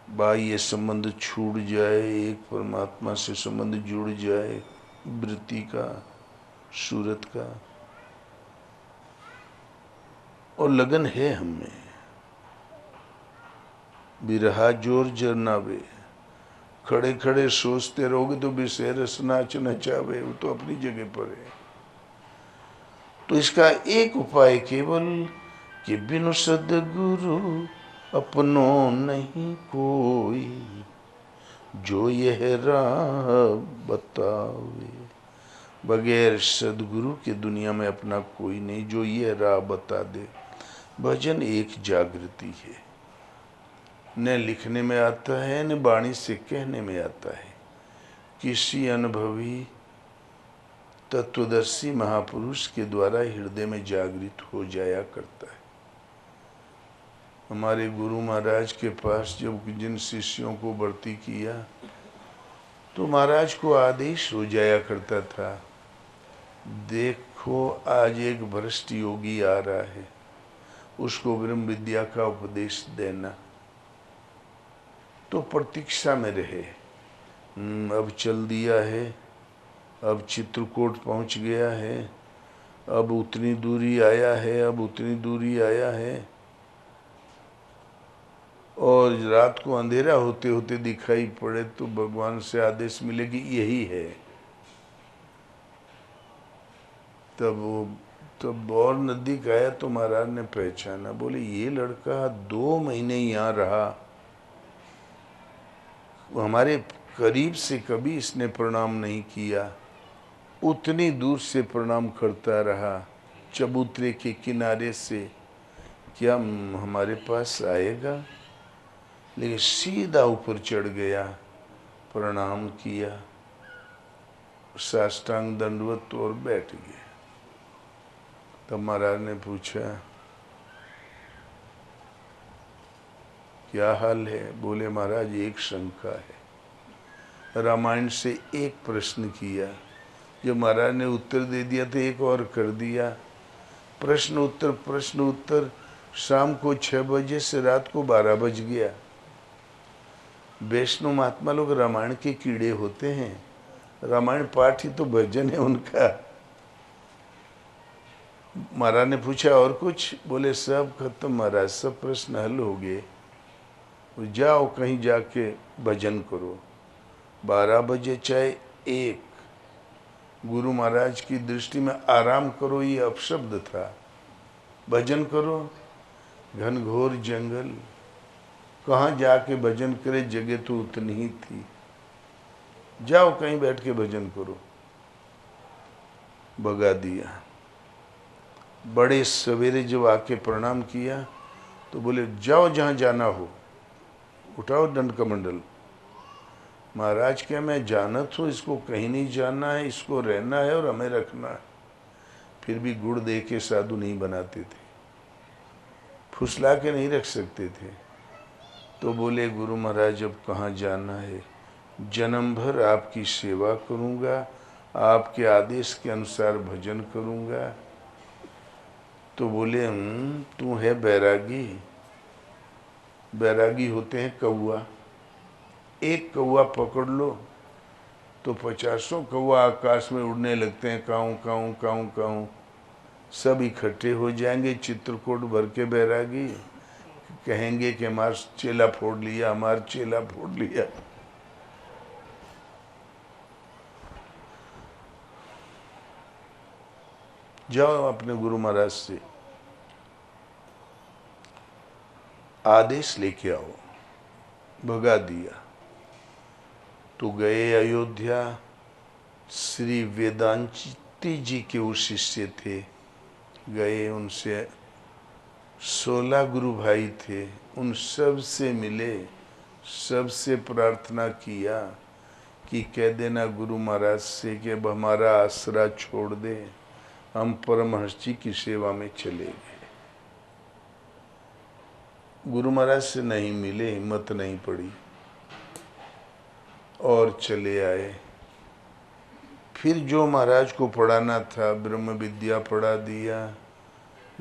बाह्य संबंध छूट जाए, एक परमात्मा से संबंध जुड़ जाए, वृत्ति का, सूरत का। और लगन है हमें। बिरहा जोर जरनावे, खड़े खड़े सोचते रहोगे तो विषय रस नाच नचावे, वो तो अपनी जगह पर है। तो इसका एक उपाय केवल कि बिनु सदगुरु अपनो नहीं कोई, जो यह राह बतावे। बगैर सदगुरु के दुनिया में अपना कोई नहीं, जो यह राह बता दे। भजन एक जागृति है, न लिखने में आता है न वाणी से कहने में आता है। किसी अनुभवी तत्वदर्शी महापुरुष के द्वारा हृदय में जागृत हो जाया करता है। हमारे गुरु महाराज के पास जब जिन शिष्यों को भर्ती किया तो महाराज को आदेश हो जाया करता था, देखो आज एक भ्रष्ट योगी आ रहा है, उसको ब्रह्म विद्या का उपदेश देना। तो प्रतीक्षा में रहे। अब चल दिया है, अब चित्रकूट पहुंच गया है, अब उतनी दूरी आया है, अब उतनी दूरी आया है। और रात को अंधेरा होते होते दिखाई पड़े तो भगवान से आदेश मिले कि यही है। तब वो तो बौर नज़दीक आया तो महाराज ने पहचाना, बोले ये लड़का 2 महीने यहाँ रहा, हमारे करीब से कभी इसने प्रणाम नहीं किया, उतनी दूर से प्रणाम करता रहा चबूतरे के किनारे से, क्या हमारे पास आएगा? लेकिन सीधा ऊपर चढ़ गया, प्रणाम किया, साष्टांग दंडवत और बैठ गया। तब महाराज ने पूछा क्या हाल है? बोले महाराज एक शंका है। रामायण से एक प्रश्न किया, जो महाराज ने उत्तर दे दिया तो एक और कर दिया, प्रश्न उत्तर, शाम को 6 बजे से रात को 12 बज गया। वैष्णव महात्मा लोग रामायण के कीड़े होते हैं, रामायण पाठ ही तो भजन है उनका। महाराज ने पूछा और कुछ? बोले सब खत्म महाराज, सब प्रश्न हल हो गए, जाओ कहीं जाके भजन करो। 12 बजे चाहे 1, गुरु महाराज की दृष्टि में आराम करो ये अपशब्द था, भजन करो। घनघोर जंगल, कहाँ जाके भजन करे, जगह तो उतनी ही थी, जाओ कहीं बैठ के भजन करो। भगा दिया। बड़े सवेरे जब आके प्रणाम किया तो बोले जाओ जहाँ जाना हो, उठाओ दंड कमंडल। महाराज क्या मैं जानत हूँ इसको कहीं नहीं जाना है, इसको रहना है और हमें रखना है। फिर भी गुड़ दे के साधु नहीं बनाते थे, फुसला के नहीं रख सकते थे। तो बोले गुरु महाराज अब कहाँ जाना है? जन्म भर आपकी सेवा करूँगा, आपके आदेश के अनुसार भजन करूँगा। तो बोले तू है बैरागी? बैरागी होते हैं कौआ, एक कौआ पकड़ लो तो 50 कौआ आकाश में उड़ने लगते हैं, काऊं काऊं काऊं काऊं, सब इकट्ठे हो जाएंगे। चित्रकूट भर के बैरागी कहेंगे कि हमारा चेला फोड़ लिया, हमारा चेला फोड़ लिया। जाओ अपने गुरु महाराज से आदेश लेके आओ। भगा दिया। तो गए अयोध्या, श्री वेदांती जी के वो शिष्य थे, गए उनसे 16 गुरु भाई थे, उन सब से मिले, सबसे प्रार्थना किया कि कह देना गुरु महाराज से कि अब हमारा आसरा छोड़ दे, हम परमहंस जी की सेवा में चले गए। गुरु महाराज से नहीं मिले, हिम्मत नहीं पड़ी और चले आए। फिर जो महाराज को पढ़ाना था ब्रह्म विद्या पढ़ा दिया,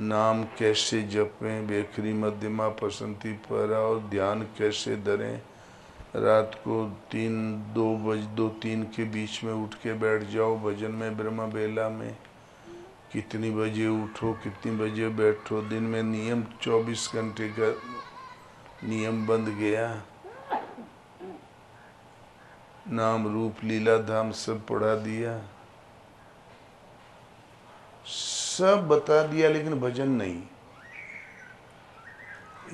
नाम कैसे जपें, बेखरी मध्यमा पसंती पर और ध्यान कैसे धरें, रात को 2-3 के बीच में उठ के बैठ जाओ भजन में, ब्रह्म बेला में कितनी बजे उठो, कितनी बजे बैठो, दिन में नियम 24 घंटे का नियम बंध गया। नाम रूप लीला धाम सब पढ़ा दिया, सब बता दिया, लेकिन भजन नहीं।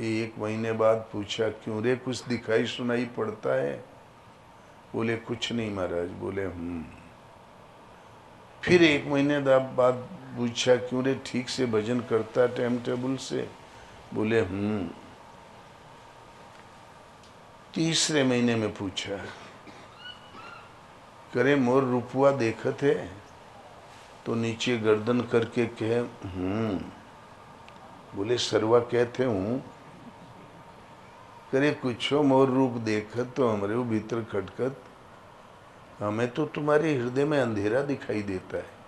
1 महीने बाद पूछा क्यों रे, कुछ दिखाई सुनाई पड़ता है? बोले कुछ नहीं महाराज। बोले फिर 1 महीने बाद पूछा क्यों रे, ठीक से भजन करता टाइम टेबल से? बोले तीसरे महीने में पूछा करे मोर रूपुआ देखत है? तो नीचे गर्दन करके कहे बोले सरवा कहते हूँ। करे कुछ मोर रूप देखत तो हमारे वो भीतर खटकत, हमें तो तुम्हारे हृदय में अंधेरा दिखाई देता है।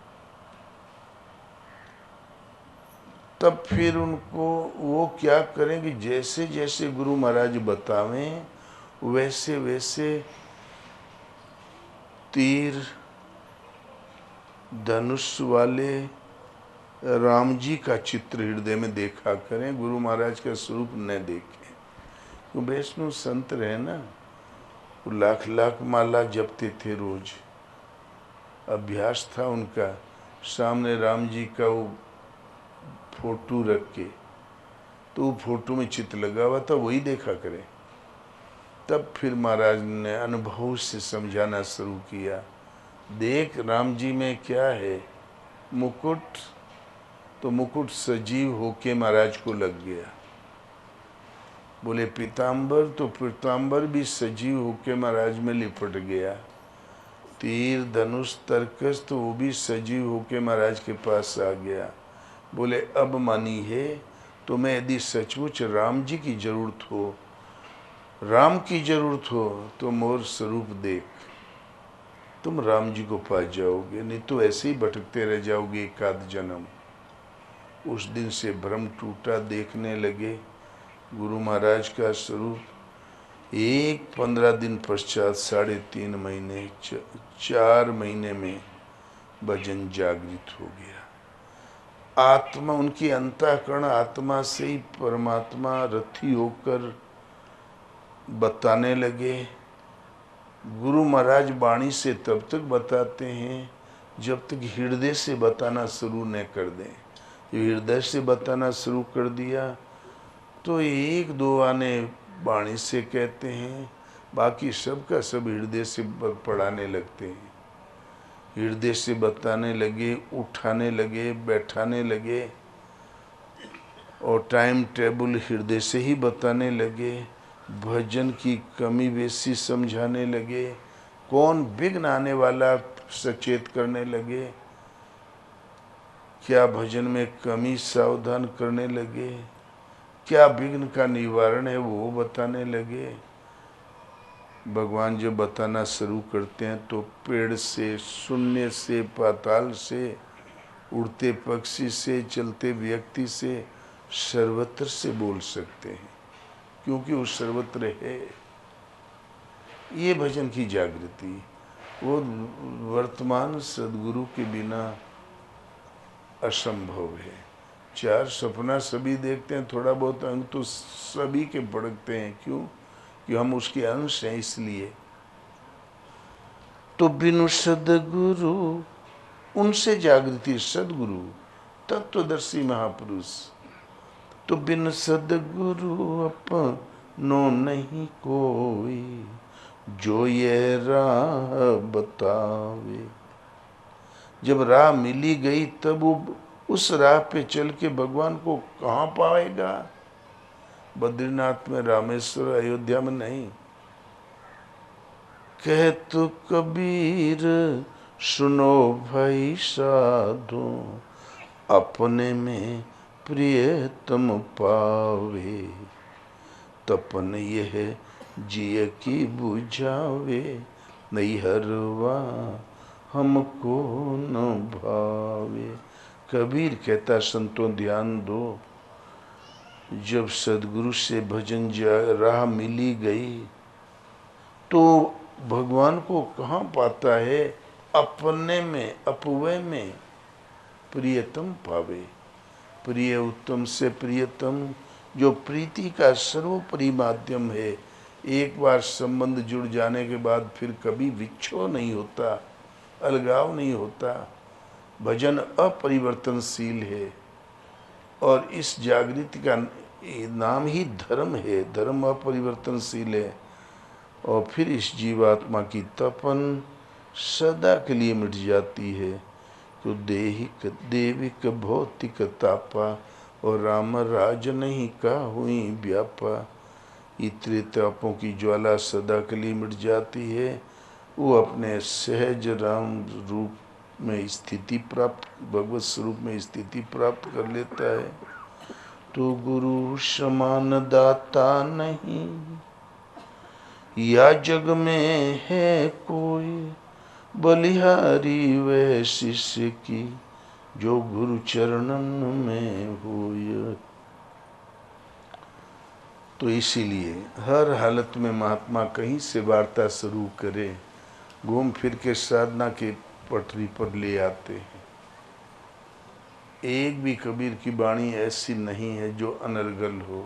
तब फिर उनको वो क्या करेंगे, जैसे जैसे गुरु महाराज बतावें वैसे वैसे तीर धनुष वाले राम जी का चित्र हृदय में देखा करें, गुरु महाराज का स्वरूप न देखें। वो वैष्णव संत रहे ना, वो लाख लाख माला जपते थे रोज, अभ्यास था उनका। सामने राम जी का वो फोटो रख के, तो फोटो में चित्र लगा हुआ था वही देखा करे। तब फिर महाराज ने अनुभव से समझाना शुरू किया, देख राम जी में क्या है, मुकुट, तो मुकुट सजीव होके महाराज को लग गया। बोले पीताम्बर, तो पीताम्बर भी सजीव होके महाराज में लिपट गया। तीर धनुष तरकस तो वो भी सजीव होके महाराज के पास आ गया। बोले अब मानी है, तुम्हें यदि सचमुच राम जी की जरूरत हो, राम की जरूरत हो, तो मोर स्वरूप देख, तुम राम जी को पा जाओगे, नहीं तो ऐसे ही भटकते रह जाओगे एक आध जन्म। उस दिन से भ्रम टूटा, देखने लगे गुरु महाराज का स्वरूप। एक 15 दिन पश्चात 3.5 महीने 4 महीने में भजन जागृत हो गया। आत्मा, उनकी अंतःकरण आत्मा से ही परमात्मा रथी होकर बताने लगे। गुरु महाराज वाणी से तब तक बताते हैं जब तक हृदय से बताना शुरू न कर दें। हृदय से बताना शुरू कर दिया तो 1-2 आने वाणी से कहते हैं, बाकी सब का सब हृदय से पढ़ाने लगते हैं। हृदय से बताने लगे, उठाने लगे, बैठाने लगे, और टाइम टेबल हृदय से ही बताने लगे। भजन की कमी बेसी समझाने लगे, कौन विघ्न आने वाला सचेत करने लगे, क्या भजन में कमी सावधान करने लगे, क्या विघ्न का निवारण है वो बताने लगे। भगवान जब बताना शुरू करते हैं तो पेड़ से, शून्य से, पाताल से, उड़ते पक्षी से, चलते व्यक्ति से, सर्वत्र से बोल सकते हैं, क्योंकि वो सर्वत्र है। ये भजन की जागृति, वो वर्तमान सदगुरु के बिना असंभव है। 4 सपना सभी देखते हैं, थोड़ा बहुत अंग तो सभी के भड़कते हैं, क्यों कि हम उसके अंश हैं इसलिए। तो बिनु सदगुरु, उनसे जागृति, सदगुरु तत्वदर्शी महापुरुष, तो बिन सदगुरु अपनो नहीं कोई, जो ये राह बतावे। जब राह मिली गई तब वो उस राह पे चल के भगवान को कहाँ पाएगा? बद्रीनाथ में, रामेश्वर, अयोध्या में नहीं। कह तो कबीर सुनो भाई साधु, अपने में प्रियतम पावे, तपन यह जिय की बुझावे, नैहरवा हमको न भावे। कबीर कहता संतों ध्यान दो, जब सदगुरु से भजन राह मिली गई तो भगवान को कहाँ पाता है? अपने में, अपवय में प्रियतम पावे। प्रिय उत्तम से प्रियतम, जो प्रीति का सर्वोपरि माध्यम है। एक बार संबंध जुड़ जाने के बाद फिर कभी विक्षोभ नहीं होता, अलगाव नहीं होता। भजन अपरिवर्तनशील है, और इस जागृति का नाम ही धर्म है। धर्म अपरिवर्तनशील है, और फिर इस जीवात्मा की तपन सदा के लिए मिट जाती है। तो देहिक देविक भौतिक तापा, और राम राज नहीं का हुई व्यापा। इतने तापों की ज्वाला सदा के लिए मिट जाती है। वो अपने सहज राम रूप में स्थिति प्राप्त, भगवत स्वरूप में स्थिति प्राप्त कर लेता है। तो गुरु समान दाता नहीं, या जग में है कोई, बलिहारी वह शिष्य की, जो गुरु चरणन में होय। तो इसीलिए हर हालत में महात्मा कहीं से वार्ता शुरू करे, घूम फिर के साधना के पटरी पर ले आते हैं। एक भी कबीर की वाणी ऐसी नहीं है जो अनर्गल हो।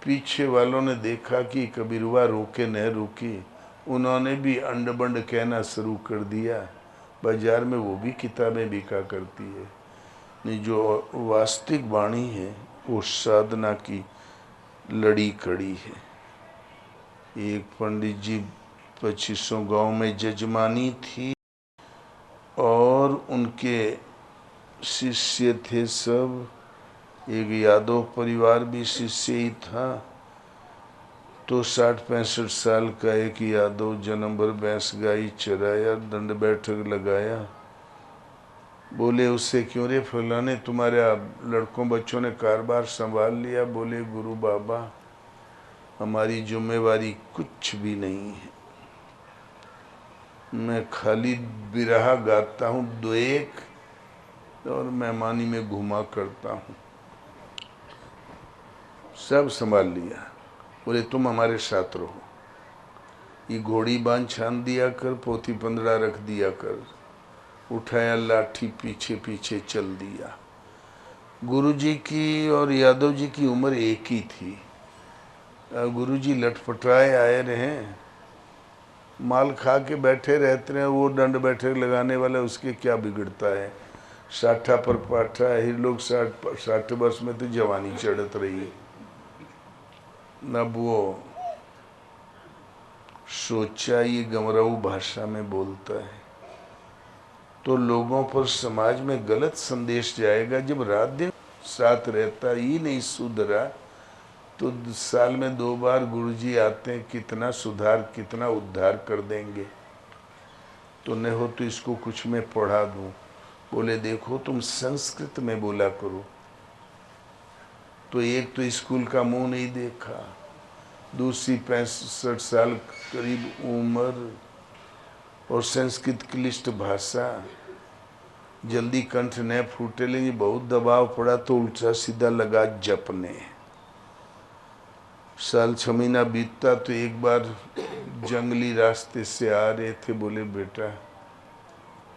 पीछे वालों ने देखा कि कबीरवा रोके न रुकी, उन्होंने भी अंड बंड कहना शुरू कर दिया। बाजार में वो भी किताबें बिका करती है। नहीं, जो वास्तविक वाणी है वो साधना की लड़ी कड़ी है। एक पंडित जी 2500 गांव में जजमानी थी और उनके शिष्य थे सब। एक यादव परिवार भी शिष्य ही था। तो 60-65 साल का एक यादव जन्म भर भैंस गाई चराया, दंड बैठक लगाया। बोले उससे, क्यों रे फलाने, तुम्हारे लड़कों बच्चों ने कारोबार संभाल लिया? बोले गुरु बाबा हमारी जिम्मेवारी कुछ भी नहीं है, मैं खाली बिरहा गाता हूँ 2-1 और मेहमानी में घुमा करता हूँ, सब संभाल लिया। बोले तुम हमारे साथ रहो, ये घोड़ी बांध छान दिया कर, पोथी पंदड़ा रख दिया कर। उठाया लाठी, पीछे पीछे चल दिया। गुरुजी की और यादव जी की उम्र एक ही थी। गुरुजी लटपटाए आए रहे, माल खा के बैठे रहते हैं, वो दंड बैठक लगाने वाला, उसके क्या बिगड़ता है। 60 पर पाठा है, लोग 60 वर्ष में तो जवानी चढ़त रही है। अब वो सोचा ये गमराऊ भाषा में बोलता है तो लोगों पर समाज में गलत संदेश जाएगा। जब रात दिन साथ रहता ही नहीं सुधरा तो साल में 2 बार गुरुजी आते हैं, कितना सुधार कितना उद्धार कर देंगे। तो न हो तो इसको कुछ मैं पढ़ा दूं। बोले देखो तुम संस्कृत में बोला करो। तो एक तो स्कूल का मुंह नहीं देखा, दूसरी 65 साल करीब उम्र और संस्कृत क्लिष्ट भाषा, जल्दी कंठ न फूटे। लेकिन बहुत दबाव पड़ा तो उल्टा सीधा लगा जपने। साल 6 महीना बीतता तो एक बार जंगली रास्ते से आ रहे थे। बोले बेटा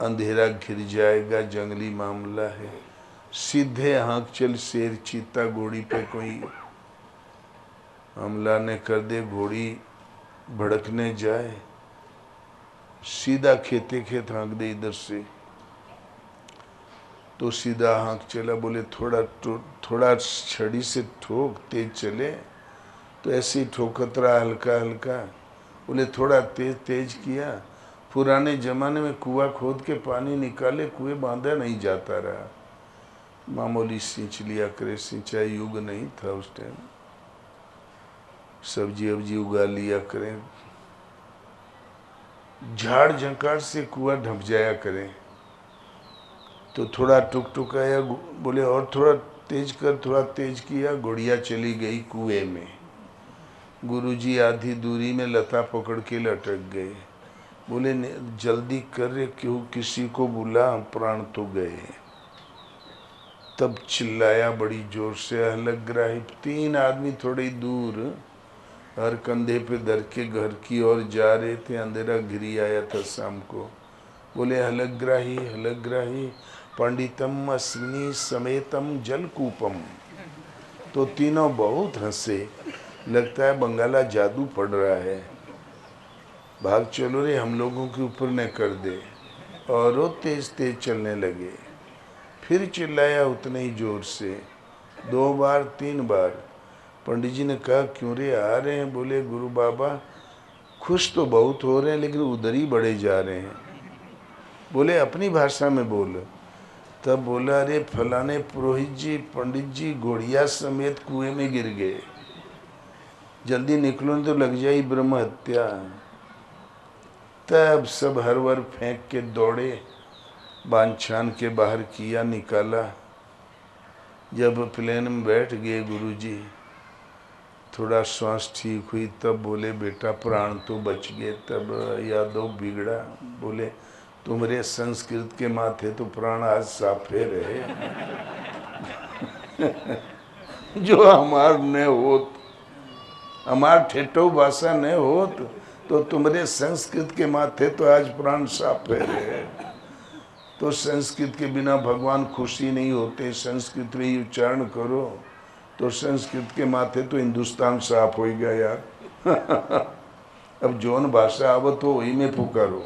अंधेरा घिर जाएगा, जंगली मामला है, सीधे हाँक चल, शेर चीता घोड़ी पे कोई हमला न कर दे, घोड़ी भड़कने जाए, सीधा खेते खेत हाँक दे इधर से। तो सीधा हाँक चला। बोले थोड़ा छड़ी से ठोक, तेज चले। तो ऐसे ही ठोकत रहा हल्का हल्का। बोले थोड़ा तेज तेज किया। पुराने जमाने में कुआं खोद के पानी निकाले, कुएं बांधा नहीं जाता रहा, मामूली सींच लिया करे, सिंचाई युग नहीं था उस टाइम, सब्जी अब्जी उगा लिया करें, झाड़ झंकार से कुआं ढंप जाया करें। तो थोड़ा टुक टुक आया। बोले और थोड़ा तेज कर, थोड़ा तेज किया, गुड़िया चली गई कुएं में। गुरुजी आधी दूरी में लता पकड़ के लटक गए। बोले जल्दी कर रे, क्यों किसी को बुला, प्राण तो गए। तब चिल्लाया बड़ी जोर से, अलग्राही। 3 आदमी थोड़ी दूर हर कंधे पे धर के घर की ओर जा रहे थे। अंधेरा घिरी आया था शाम को। बोले हलग्राही हलग्राही पंडितम अश्विनी समेतम जलकूपम। तो तीनों बहुत हंसे, लगता है बंगाला जादू पड़ रहा है, भाग चलो रे, हम लोगों के ऊपर न कर दे। और वो तेज तेज चलने लगे। फिर चिल्लाया उतने ही जोर से, 2 बार 3 बार। पंडित जी ने कहा क्यों रे आ रहे हैं? बोले गुरु बाबा खुश तो बहुत हो रहे हैं लेकिन उधर ही बढ़े जा रहे हैं। बोले अपनी भाषा में बोल। तब बोला अरे फलाने पुरोहित जी, पंडित जी घोड़िया समेत कुएं में गिर गए, जल्दी निकलो नहीं तो लग जाए ब्रह्म हत्या। तब सब हर वर फेंक के दौड़े, बांध छान के बाहर किया, निकाला। जब प्लेन में बैठ गए गुरुजी, थोड़ा श्वास ठीक हुई, तब बोले बेटा प्राण तो बच गए। तब यादव बिगड़ा। बोले तुम्हारे संस्कृत के माथे तो प्राण आज साफे रहे जो हमार न होत, हमार ठेठो भाषा न होत तो तुम्हारे संस्कृत के माथे तो आज प्राण साफे रहे। तो संस्कृत के बिना भगवान खुशी नहीं होते, संस्कृत में ही उच्चारण करो तो संस्कृत के माथे तो हिंदुस्तान साफ हो गया यार अब जौन भाषा आवत हो वही में पुकारो।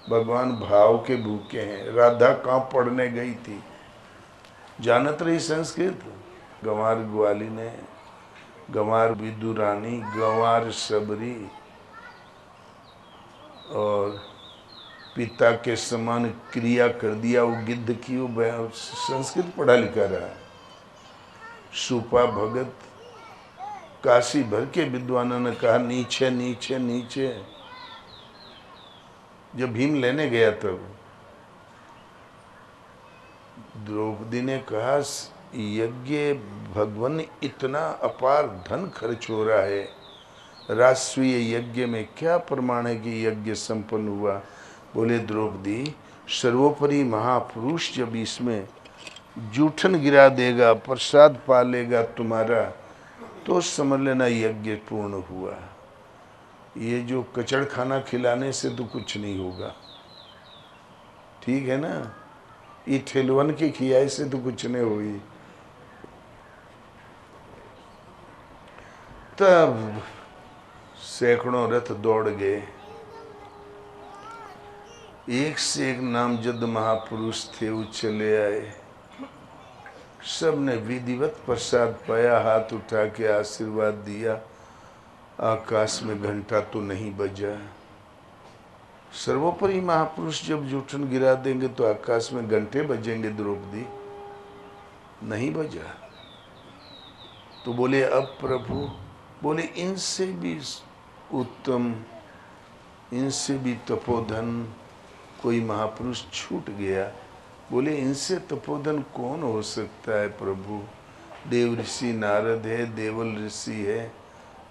भगवान भाव के भूखे हैं। राधा कहाँ पढ़ने गई थी? जानत रही संस्कृत। गंवार ग्वाली ने, गंवार विदुरानी, गंवार सबरी और पिता के समान क्रिया कर दिया वो गिद्ध की। वो संस्कृत पढ़ा लिखा रहा। सुपा भगत, काशी भर के विद्वानों ने कहा नीचे नीचे नीचे। जब भीम लेने गया तब द्रौपदी ने कहा यज्ञ भगवान इतना अपार धन खर्च हो रहा है, राष्ट्रीय यज्ञ में क्या प्रमाण है कि यज्ञ संपन्न हुआ। बोले द्रौपदी, सर्वोपरि महापुरुष जब इसमें जूठन गिरा देगा, प्रसाद पा लेगा तुम्हारा, तो समझ लेना यज्ञ पूर्ण हुआ। ये जो कचड़ खाना खिलाने से तो कुछ नहीं होगा, ठीक है ना। ये ठेलवन की खियाई से तो कुछ नहीं हुई। तब सैकड़ों रथ दौड़ गए, एक से एक नामजद महापुरुष थे, वो चले आए। सब ने विधिवत प्रसाद पाया, हाथ उठा के आशीर्वाद दिया। आकाश में घंटा तो नहीं बजा। सर्वोपरि महापुरुष जब जूठन गिरा देंगे तो आकाश में घंटे बजेंगे द्रौपदी, नहीं बजा। तो बोले अब प्रभु, बोले इनसे भी उत्तम, इनसे भी तपोधन कोई महापुरुष छूट गया। बोले इनसे तपोधन कौन हो सकता है प्रभु। देव ऋषि नारद है, देवल ऋषि है,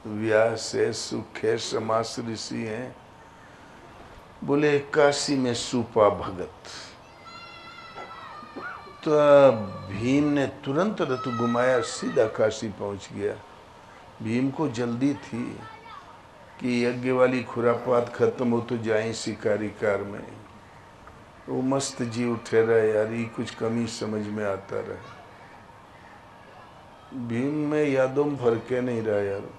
व्यास है, सुख है, समास ऋषि है। बोले काशी में सुपा भगत। तो भीम ने तुरंत रथ घुमाया, सीधा काशी पहुंच गया। भीम को जल्दी थी कि यज्ञ वाली खुरापात खत्म हो तो जाए शिकारी कार में। वो मस्त जीव ठहरा यार, ये कुछ कमी समझ में आता रहा। भीम में यादों में फर्क नहीं रहा यार।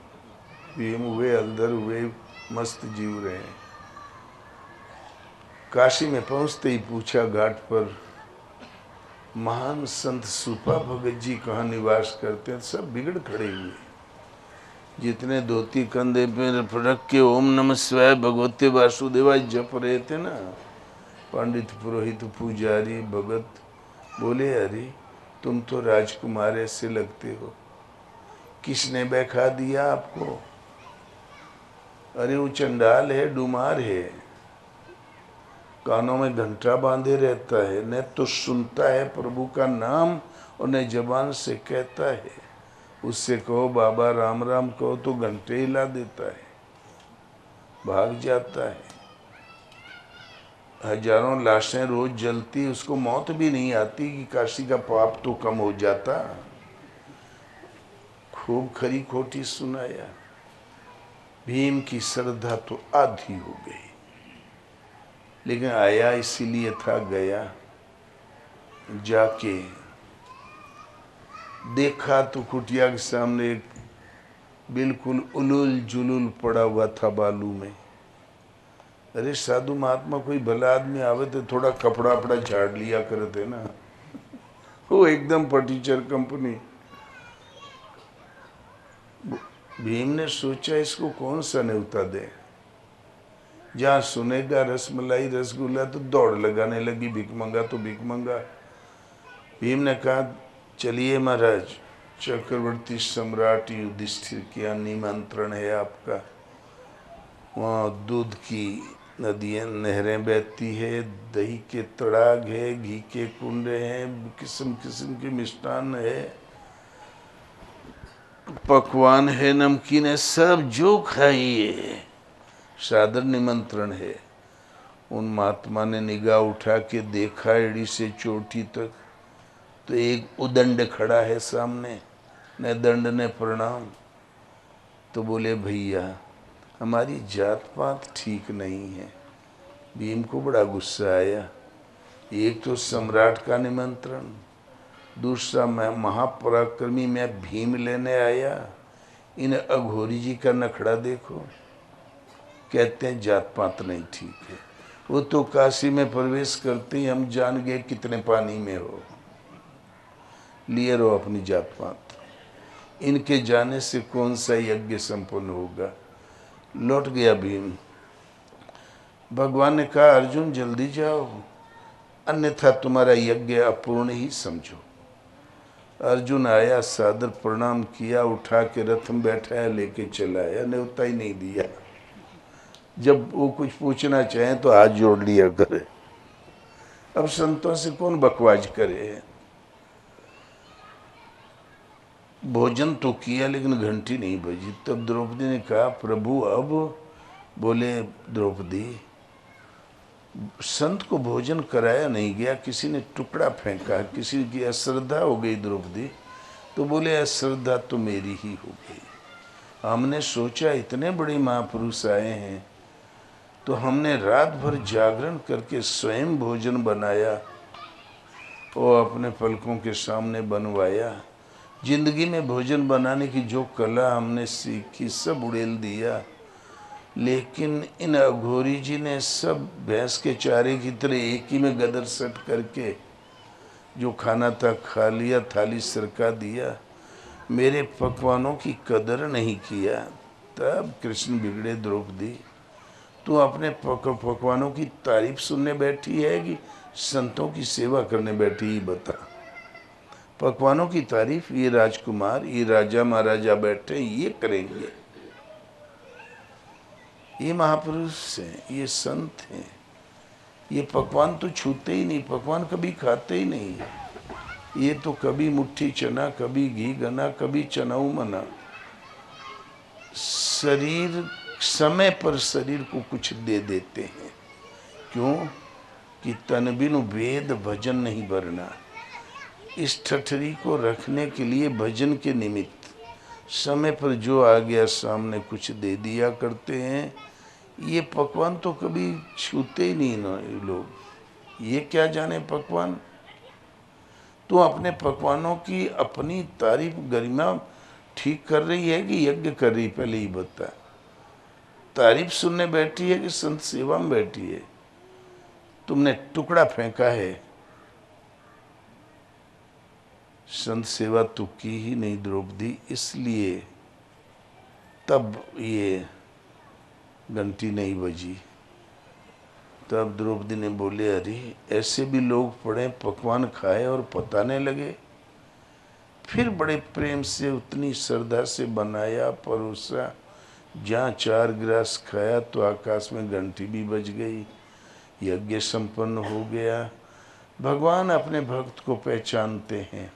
भीम हुए हल्दर हुए मस्त जीव रहे। काशी में पहुंचते ही पूछा घाट पर, महान संत सुपा भगत जी कहाँ निवास करते हैं। सब बिगड़ खड़े हुए। जितने धोती कंधे पे रख के ओम नमः शिवाय भगवते वासुदेवाय जप रहे थे ना, पंडित पुरोहित पुजारी भगत, बोले अरे तुम तो राजकुमार ऐसे लगते हो, किसने बैठा दिया आपको। अरे वो चंडाल है, डुमार है, कानों में घंटा बांधे रहता है, न तो सुनता है प्रभु का नाम और न जबान से कहता है। उससे कहो बाबा राम राम कहो तो घंटे हिला देता है, भाग जाता है। हजारों लाशें रोज जलती, उसको मौत भी नहीं आती कि काशी का पाप तो कम हो जाता। खूब खरी खोटी सुनाया। भीम की श्रद्धा तो आधी हो गई, लेकिन आया इसीलिए था, गया। जाके देखा तो कुटिया के सामने एक बिल्कुल उलूल जुलूल पड़ा हुआ था बालू में। अरे साधु महात्मा कोई भला आदमी आवे तो थोड़ा कपड़ा अपड़ा झाड़ लिया करते ना। वो एकदम फटीचर कंपनी। भीम ने सोचा इसको कौन सा न्योता दे। जहाँ सुनेगा रसमलाई रसगुल्ला तो दौड़ लगाने लगी, भिख मंगा तो भिख मंगा। भीम ने कहा चलिए महाराज, चक्रवर्ती सम्राट युधिष्ठिर के यहाँ निमंत्रण है आपका। वहाँ दूध की नदियाँ नहरें बहती है, दही के तड़ाग है, घी के कुंडे हैं, किस्म किस्म के मिष्ठान है, पकवान है, नमकीन है, सब जो खाइए, सादर निमंत्रण है। उन महात्मा ने निगाह उठा के देखा एड़ी से चोटी तक, तो एक उदंड खड़ा है सामने, न दंड ने प्रणाम। तो बोले भैया हमारी जात पात ठीक नहीं है। भीम को बड़ा गुस्सा आया। एक तो सम्राट का निमंत्रण, दूसरा मैं महापराक्रमी मैं भीम लेने आया। इन अघोरी जी का नखड़ा देखो, कहते हैं जात पात नहीं ठीक है। वो तो काशी में प्रवेश करते ही हम जान गए कितने पानी में हो। लिए रहो अपनी जात पात। इनके जाने से कौन सा यज्ञ संपन्न होगा। लौट गया भीम। भगवान ने कहा अर्जुन जल्दी जाओ, अन्यथा तुम्हारा यज्ञ अपूर्ण ही समझो। अर्जुन आया, सादर प्रणाम किया, उठा के रथ में बैठाया, लेके चला आया, न्योता ही नहीं दिया। जब वो कुछ पूछना चाहे तो हाथ जोड़ लिया करे। अब संतों से कौन बकवास करे। भोजन तो किया लेकिन घंटी नहीं बजी। तब द्रौपदी ने कहा प्रभु अब। बोले द्रौपदी संत को भोजन कराया नहीं गया, किसी ने टुकड़ा फेंका, किसी की अश्रद्धा हो गई द्रौपदी। तो बोले अश्रद्धा तो मेरी ही हो गई। हमने सोचा इतने बड़े महापुरुष आए हैं तो हमने रात भर जागरण करके स्वयं भोजन बनाया और अपने पलकों के सामने बनवाया। जिंदगी में भोजन बनाने की जो कला हमने सीखी सब उड़ेल दिया। लेकिन इन अघोरी जी ने सब भैंस के चारे की तरह एक ही में गदर सट करके जो खाना था खा लिया, थाली सरका दिया। मेरे पकवानों की कदर नहीं किया। तब कृष्ण बिगड़े द्रौपदी तू अपने पकवानों की तारीफ सुनने बैठी है कि संतों की सेवा करने बैठी, ही बता। पकवानों की तारीफ ये राजकुमार, ये राजा महाराजा बैठे ये करेंगे। ये महापुरुष हैं, ये संत हैं। ये पकवान तो छूते ही नहीं, पकवान कभी खाते ही नहीं। ये तो कभी मुट्ठी चना, कभी घी गना, कभी चनाऊ मना। शरीर समय पर शरीर को कुछ दे देते हैं। क्यों कि तन बिनु वेद भजन नहीं भरना। इस ठठरी को रखने के लिए भजन के निमित्त समय पर जो आ गया सामने कुछ दे दिया करते हैं। ये पकवान तो कभी छूते ही नहीं ना लोग। ये क्या जाने पकवान। तो अपने पकवानों की अपनी तारीफ गरिमा ठीक कर रही है कि यज्ञ कर रही, पहले ही बता। तारीफ सुनने बैठी है कि संत सेवा में बैठी है। तुमने टुकड़ा फेंका है, संत सेवा तो की ही नहीं द्रौपदी, इसलिए तब ये घंटी नहीं बजी। तब द्रौपदी ने बोले अरे ऐसे भी लोग पड़े पकवान खाए और पताने लगे। फिर बड़े प्रेम से उतनी श्रद्धा से बनाया परोसा। जहाँ 4 गिलास खाया तो आकाश में घंटी भी बज गई, यज्ञ संपन्न हो गया। भगवान अपने भक्त को पहचानते हैं।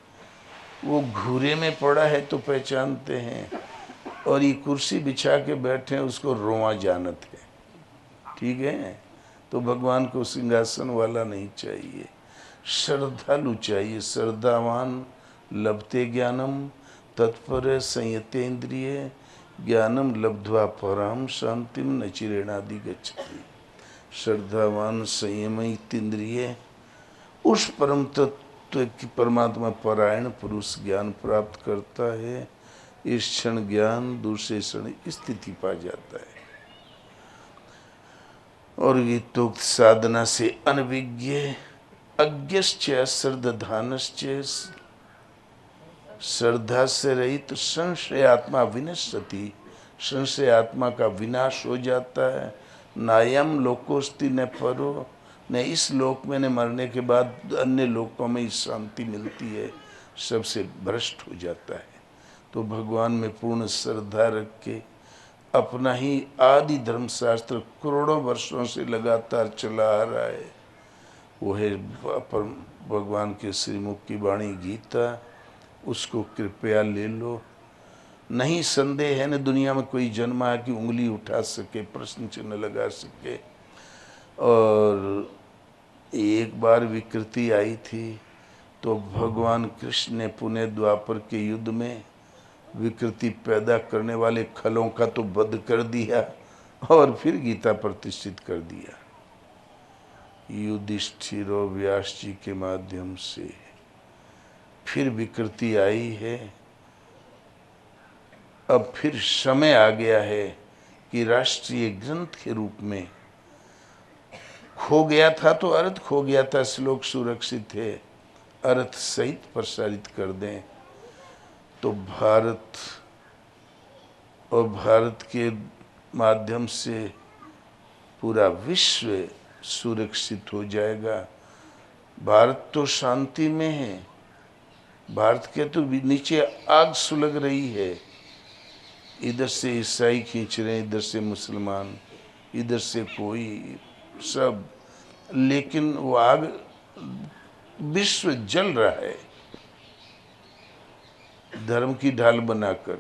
वो घूरे में पड़ा है तो पहचानते हैं, और ये कुर्सी बिछा के बैठे हैं उसको रोआ जानत है। ठीक है, तो भगवान को सिंहासन वाला नहीं चाहिए, श्रद्धालु चाहिए। श्रद्धावान लभते ज्ञानम तत्पर संयतेन्द्रिय ज्ञानम लब्ध्वा पराम शांतिम न चिरेणादि गच्छति। श्रद्धावान संयमित इंद्रिय उस परम तत्व की परमात्मा परायण पुरुष ज्ञान प्राप्त करता है। इस क्षण ज्ञान दूसरे क्षण स्थिति पा जाता है। और गीतोक्त साधना से अनविज्ञ अज्ञश्च श्रद्धानश्च श्रद्धा से रहित संशय आत्मा विनश्यति। संशय आत्मा का विनाश हो जाता है। नायम लोकोस्ति न परो, न इस लोक में न मरने के बाद अन्य लोकों में शांति मिलती है, सबसे भ्रष्ट हो जाता है। तो भगवान में पूर्ण श्रद्धा रख के अपना ही आदि धर्मशास्त्र करोड़ों वर्षों से लगातार चला आ रहा है। वो है भगवान के श्रीमुख की वाणी गीता। उसको कृपया ले लो। नहीं संदेह है न दुनिया में कोई जन्मा है कि उंगली उठा सके, प्रश्न चिन्ह लगा सके। और एक बार विकृति आई थी तो भगवान कृष्ण ने पुणे द्वापर के युद्ध में विकृति पैदा करने वाले खलों का तो वध कर दिया और फिर गीता प्रतिष्ठित कर दिया। युधिष्ठिर और व्यास जी के माध्यम से फिर विकृति आई है। अब फिर समय आ गया है कि राष्ट्रीय ग्रंथ के रूप में खो गया था तो अर्थ खो गया था, श्लोक सुरक्षित है। अर्थ सहित प्रसारित कर दें तो भारत और भारत के माध्यम से पूरा विश्व सुरक्षित हो जाएगा। भारत तो शांति में है, भारत के तो नीचे आग सुलग रही है। इधर से ईसाई खींच रहे हैं, इधर से मुसलमान, इधर से कोई, सब, लेकिन वो आग, विश्व जल रहा है धर्म की ढाल बनाकर।